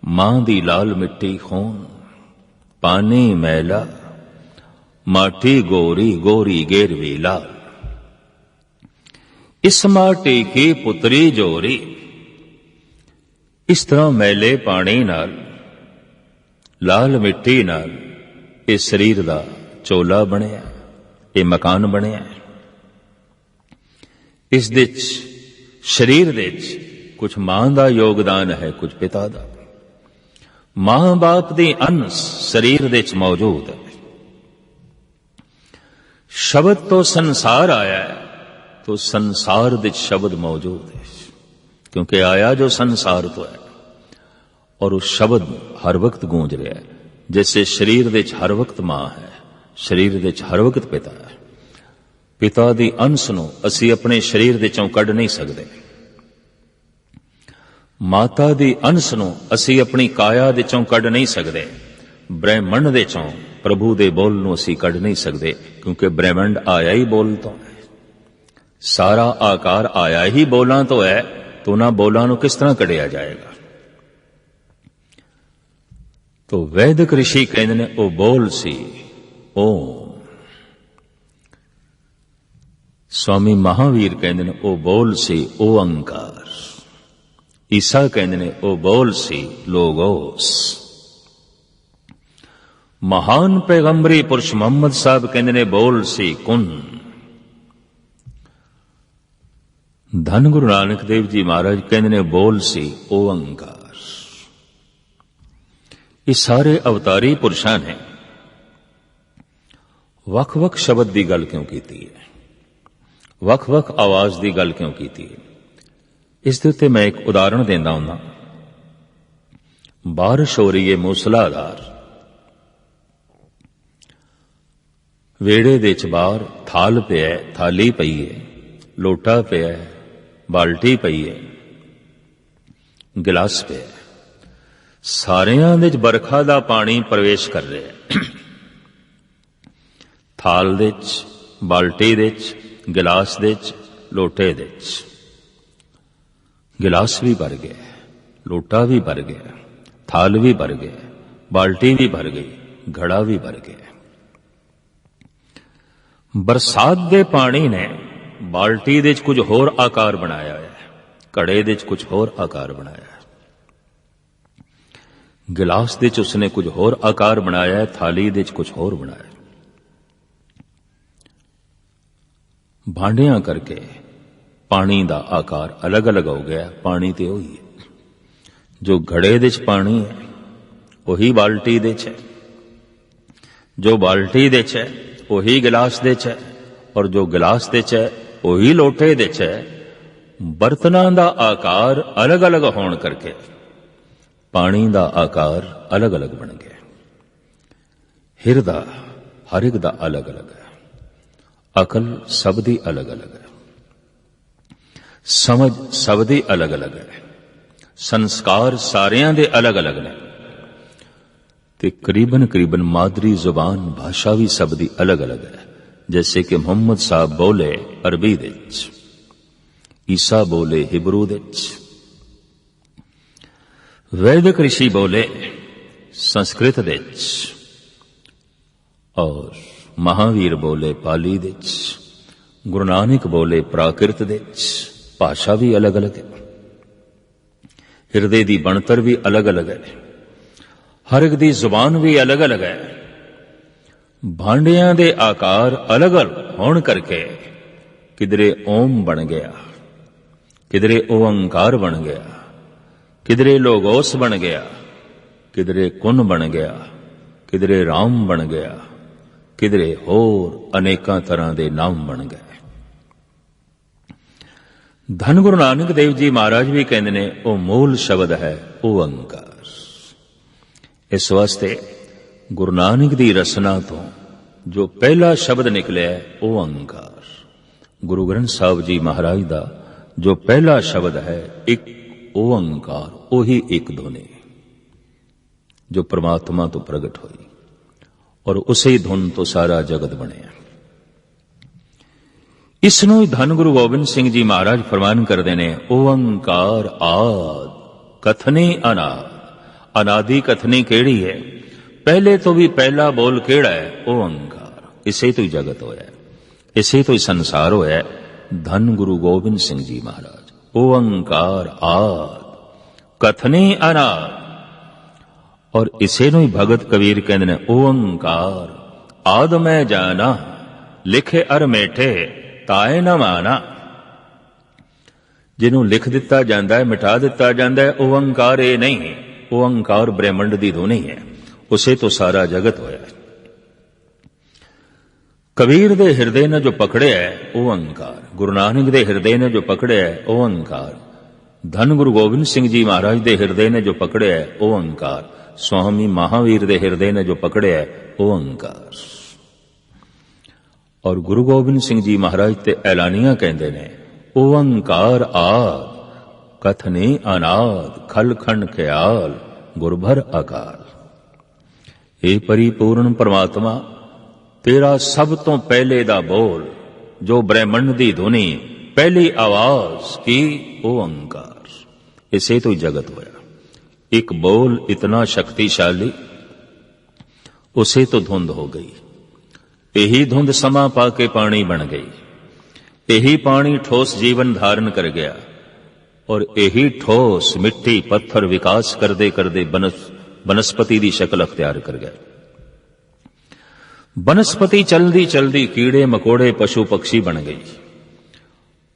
मां दी लाल मिट्टी खून। पानी मैला माटी गोरी, गोरी गेरवी लाल। इस माटी की पुत्री जोरी। इस तरह मैले पानी नाल, लाल मिट्टी नाल इस शरीर दा चोला बनिया, ये मकान बनिया। इस दे शरीर दे कुछ मां दा योगदान है, कुछ पिता दा। मां बाप दी अंश शरीर दे मौजूद है। शब्द तो संसार आया है, तो संसार दे शब्द मौजूद है, क्योंकि आया जो संसार तो है, और उस शब्द हर वक्त गूंज रहा है। जैसे शरीर दे हर वक्त मां है, शरीर दे हर वक्त पिता है। पिता दी अंश नूं असी अपने शरीर दे चों कढ नहीं सकते। माता दी अंश नूं असी अपनी काया दे चों कढ नहीं सकते। ब्रह्मंड दे चों प्रभु दे बोल नूं असी कढ नहीं सकते, क्योंकि ब्रह्मंड आया ही बोल तो है। सारा आकार आया ही बोलां तो है, तो ना बोलां नूं किस तरह कढिया जाएगा। तो वैदिक ऋषि कहते ने ओ बोल सी ओम। स्वामी महावीर कहते ने ओ बोल सी ओंकार। ईसा कहते ने ओ बोल सी लोगोस। महान पैगंबरी पुरुष मोहम्मद साहब कहते ने बोल सी कुन। धन गुरु नानक देव जी महाराज कहते ने बोल सी ओंकार। ये सारे अवतारी पुरुषां ने वख-वख शब्द की गल क्यों की है, वख-वख आवाज की गल क्यों की है। इस दे उत्ते मैं एक उदाहरण देंदा हुंदा। बारिश हो रही है मूसलाधार, वेड़े दे च बाहर थाल पिया है, थाली पई है, लोटा पिया है, बाल्टी पई है, गिलास पिया है। सारियां दे च बरखा दा पानी प्रवेश कर रहा है। थाल दे च, बाल्टी दे च, गिलास दे च, लोटे दे च। गिलास भी भर गया, लोटा भी भर गया, थाल भी भर गया, बाल्टी भी भर गई, घड़ा भी भर गया। बरसात दे पानी ने बाल्टी दे च कुछ होर आकार बनाया है, घड़े दे च कुछ होर आकार बनाया है। गिलास दे च उसने कुछ होर आकार बनाया है, थाली दे च कुछ होर बनाया। भांडियां करके पानी दा आकार अलग अलग हो गया। पानी तो वही है, जो घड़े दे च पानी है वही बाल्टी दे च है, जो बाल्टी दे च है वही गिलास दे च है, और जो गिलास दे च है वही लोटे दे च है। बर्तनां दा आकार अलग अलग होण करके पानी दा आकार अलग अलग बन गया। हिरदा हर एक दा अलग अलग है, अकल सब दी अलग अलग है, समझ सब दी अलग अलग है, संस्कार सारियां दे अलग अलग ने, ते करीबन करीबन मादरी जुबान भाषा भी सब दी अलग अलग है। जैसे कि मोहम्मद साहब बोले अरबी दे च, ईसा बोले हिब्रू दे च, वैदिक ऋषि बोले संस्कृत दे च, और महावीर बोले पाली दे च, गुरु नानक बोले प्राकृत दे च। भाषा भी अलग अलग है, हिरदे दी बनतर भी अलग अलग है, हर एक दी जुबान भी अलग अलग है। भांडियां दे आकार अलग अलग होण करके किधरे ओम बन गया, किधरे ओंकार बन गया, किधरे लोगोस बन गया, किधरे कुन बन गया, किधरे राम बन गया, किधरे होर अनेकां तरह दे नाम बन गए। धन गुरु नानक देव जी महाराज भी कहते ने वो मूल शब्द है ओंकार। इस वास्ते गुरु नानक दी रसना तो जो पहला शब्द निकलिया है ओंकार। गुरु ग्रंथ साहब जी महाराज दा जो पहला शब्द है एक ओंकार, ओही एक धुनी जो परमात्मा तो प्रगट हुई, और उसे धुन तो सारा जगत बने। इसनों धन गुरु गोबिंद सिंह जी महाराज फरमान करते ने ओंकार आद कथनी अनाद। अनादि कथनी केड़ी है? पहले तो भी पहला बोल केड़ा है? ओंकार। इसे तो ही जगत होया, इसे तो ही संसार होया। धन गुरु गोबिंद सिंह जी महाराज ओंकार आद कथनी अनाद, और इसे नु ही भगत कबीर कहते ने ओंकार आद मैं जाना लिखे अर मेठे ताए न माना। जिन्हों लिख दिता जाता है मिटा दिता जाता है ओंकार ये नहीं, ओंकार ब्रह्मंड दी धुनी है, उसे तो सारा जगत होया। कबीर दे हृदय ने जो पकड़े है ओंकार, गुरु नानक दे हृदय ने जो पकड़े है ओंकार, धन गुरु गोबिंद सिंह जी महाराज दे हृदय ने जो पकड़े है ओंकार, स्वामी महावीर दे हृदय ने जो पकड़े है ओंकार। और गुरु गोबिंद सिंह जी महाराज ते ऐलानिया कहते ने ओंकार आद कथने अनाद खलखंड ख्याल गुरभर अकाल। हे परिपूर्ण परमात्मा, तेरा सब तो पहले दा बोल जो ब्रह्मंड दी धुनी पहली आवाज की ओंकार, इसे तो जगत होया। एक बोल इतना शक्तिशाली, उसे तो धुंध हो गई। यही धुंध समा पाके पानी बन गई, यही पानी ठोस जीवन धारण कर गया, और यही ठोस मिट्टी पत्थर विकास करदे करदे बनस्पति दी शक्ल अख्तियार कर गया। बनस्पति चलदी चलदी कीड़े मकोड़े पशु पक्षी बन गई,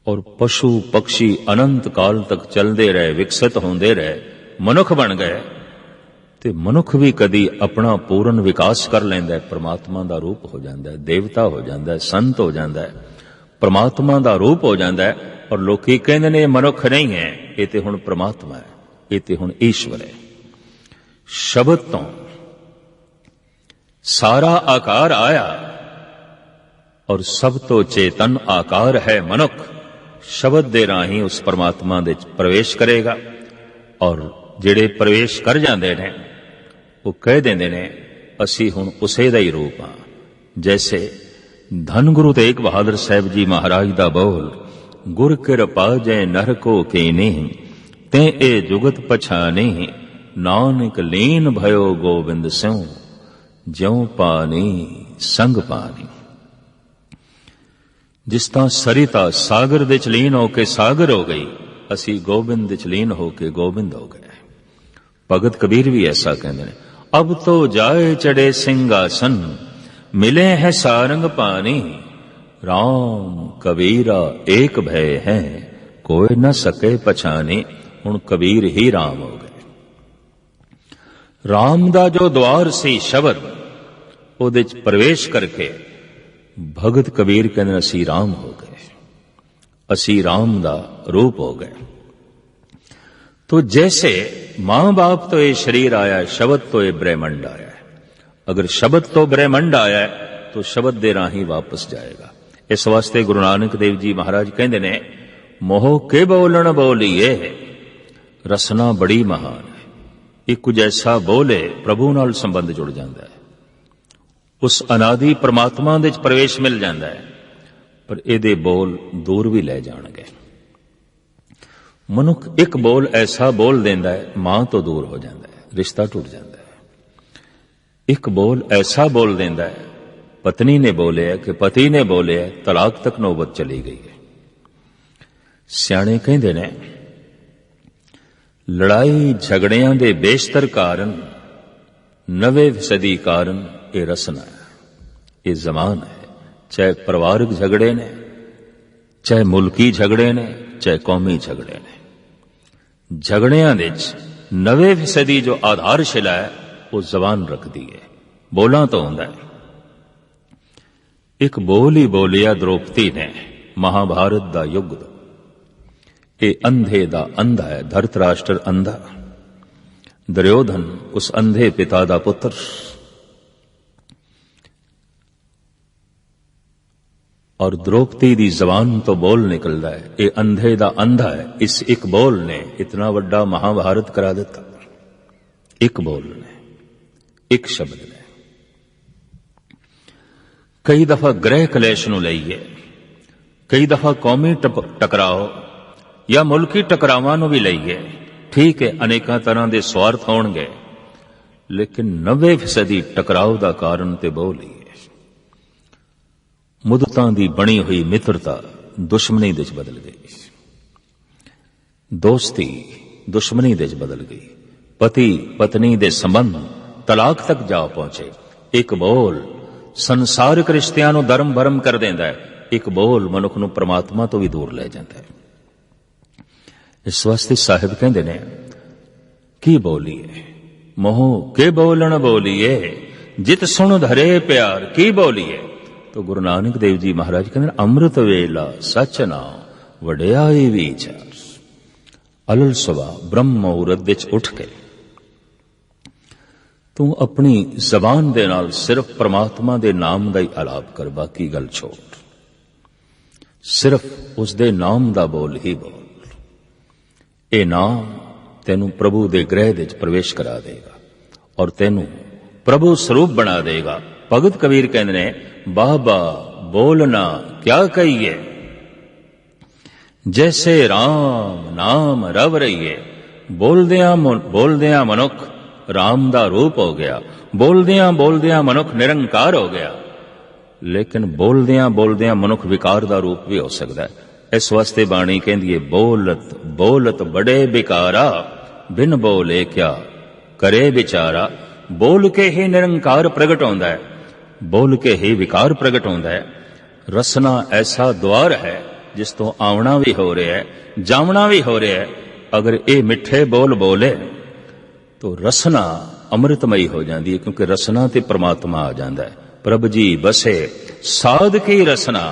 और पशु पक्षी अनंत काल तक चलते रहे, विकसित होंदे रहे, मनुख बन गए। ते मनुख भी कदी अपना पूर्ण विकास कर लेंदा है, परमात्मा दा रूप हो जाता है, देवता हो जाता है, संत हो जाता है, परमात्मा दा रूप हो जाता है। और लोकी कहंदे ने मनुख नहीं है, ये ते हुण परमात्मा है, ये ते हुण ईश्वर है। शब्द तो सारा आकार आया, और सब तो चेतन आकार है मनुख। शब्द दे राही उस परमात्मा दे प्रवेश करेगा, और जेड़े प्रवेश कर जाते हैं वो कह देंदे ने असी हुण उसे दा ही रूप हाँ। जैसे धन गुरु तेग बहादुर साहब जी महाराज दा बोल गुर कृपा जय नर को कीनी ते ए जुगत पछानी नानक लीन भयो गोविंद स्यों ज्यों पानी संग पानी। जिस तरह सरिता सागर दे च लीन होके सागर हो गई, असी गोबिंद दे च लीन होके गोबिंद हो गए। भगत कबीर भी ऐसा कहते हैं, अब तो जाए चढ़े सिंहासन, मिले हैं सारंग पानी, राम कबीरा एक भय है, कोई न सके पछानी। हुण कबीर ही राम हो गए। राम दा जो द्वार सी शब्द, ਉਹਦੇ ਚ प्रवेश करके भगत कबीर कहते असी राम हो गए, असी राम दा रूप हो गए। तो जैसे मां बाप तो ये शरीर आया है, शब्द तो ये ब्रह्मंड आया है। अगर शब्द तो ब्रह्मंड आया है तो शब्द दे राही वापस जाएगा। इस वास्ते गुरु नानक देव जी महाराज कहते ने, मोह के बोलन बोलीए, रसना बड़ी महान है। एक कुछ ऐसा बोले प्रभु नाल संबंध जुड़ जाता है, उस अनादि परमात्मा दे प्रवेश मिल जाता है। पर ਇਹਦੇ बोल दूर भी ले जाणगे। मनुख एक बोल ऐसा बोल देंदा है, मां तो दूर हो जाता है, रिश्ता टूट जाता है। एक बोल ऐसा बोल देंदा है, पत्नी ने बोले है कि पति ने बोले है, तलाक तक नौबत चली गई है। सियाणे कहंदे ने, लड़ाई झगड़ियां दे बेशतर कारण, नवे सदी कारण ये रसना है, ये जमान है। चाहे परिवारक झगड़े ने, चाहे मुल्की झगड़े ने, चाहे कौमी झगड़े ने, झगड़ियां दे नवे सदी जो आधारशिला है वो जबान रखती है। बोला तो होंदा है। एक बोल ही बोलिया द्रौपदी ने महाभारत दा युग। ये अंधे दा अंधा है, धृतराष्ट्र अंधा, दुर्योधन उस अंधे पिता दा पुत्र। और द्रौपदी दी जबान तो बोल निकलता है, ये अंधे दा अंधा है। इस एक बोल ने इतना बड़ा महाभारत करा दिता। एक बोल ने, एक शब्द ने। कई दफा ग्रह कलेश नूं लईए, कई दफा कौमी टकराओ या मुल्की टकरावां नूं भी लईए, ठीक है, अनेका तरह के स्वार्थ होणगे, लेकिन 90% टकराव का कारण ते बोल ही है। मुदतां दी बनी हुई मित्रता दुश्मनी दे बदल गई, दोस्ती दुश्मनी दे बदल गई, पति पत्नी दे संबंध तलाक तक जा पहुंचे। एक बोल संसारिक रिश्तियां नूं धर्म भरम कर देंदा है, एक बोल मनुख नूं परमात्मा तो भी दूर ले जाता है। इस वास्ते साहिब कहंदे ने, की बोलीए मोह के बोलन बोलीए, जित सुन धरे प्यार की बोलीए। तो गुरु नानक देव जी महाराज कहते अमृत वेला सच नाम वड्याई विचार। अलल सुबह ब्रह्म मुहूर्त विच उठ के तू अपनी जबान दे नाल सिर्फ परमात्मा दे नाम दा ही आलाप कर, बाकी गल छोड़। सिर्फ उस दे नाम दा बोल ही बोल। ये नाम तेनू प्रभु दे ग्रह दे प्रवेश करा देगा और तेनू प्रभु स्वरूप बना देगा। भगत कबीर कहते ने, बाबा बोलना क्या कहिए, जैसे राम नाम रव रहीए। बोलदियां मनुख राम दा रूप हो गया, बोलदियां मनुख निरंकार हो गया। लेकिन बोलदियां मनुख विकार दा रूप भी हो सकता है। इस वास्ते बाणी कहती है, बोलत बोलत बड़े बिकारा, बिन बोले क्या करे बिचारा। बोल के ही निरंकार प्रगट होता है, बोल के ही विकार प्रगट होता है। रसना ऐसा द्वार है जिस तो आवना भी हो रहा है, जावना भी हो रहा है। अगर ये मिठे बोल बोले तो रसना अमृतमयी हो जाती है, क्योंकि रसना ते परमात्मा आ जाता है। प्रभ जी बसे साध की रसना,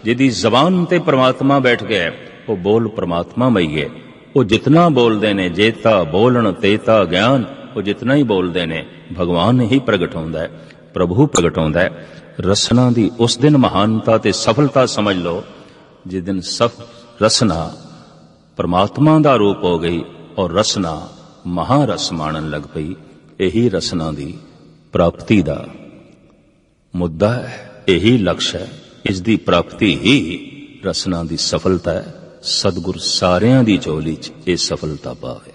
जिदी जबान ते परमात्मा बैठ गया वो बोल परमात्मा मई है। वो जितना बोलते ने, जेता बोलन तेता ज्ञान, वो जितना ही बोलते ने भगवान ही प्रगट होता है, प्रभु प्रगट होता है। रसना दी उस दिन महानता ते सफलता समझ लो जिस दिन रसना परमात्मा दा रूप हो गई और रसना महारस माणन लग पई। यही रसना दी प्राप्ति दा मुद्दा है, यही लक्ष्य है। इस दी प्राप्ति ही रसना दी सफलता है। सतगुर सारियां दी झोली च ये सफलता पावे।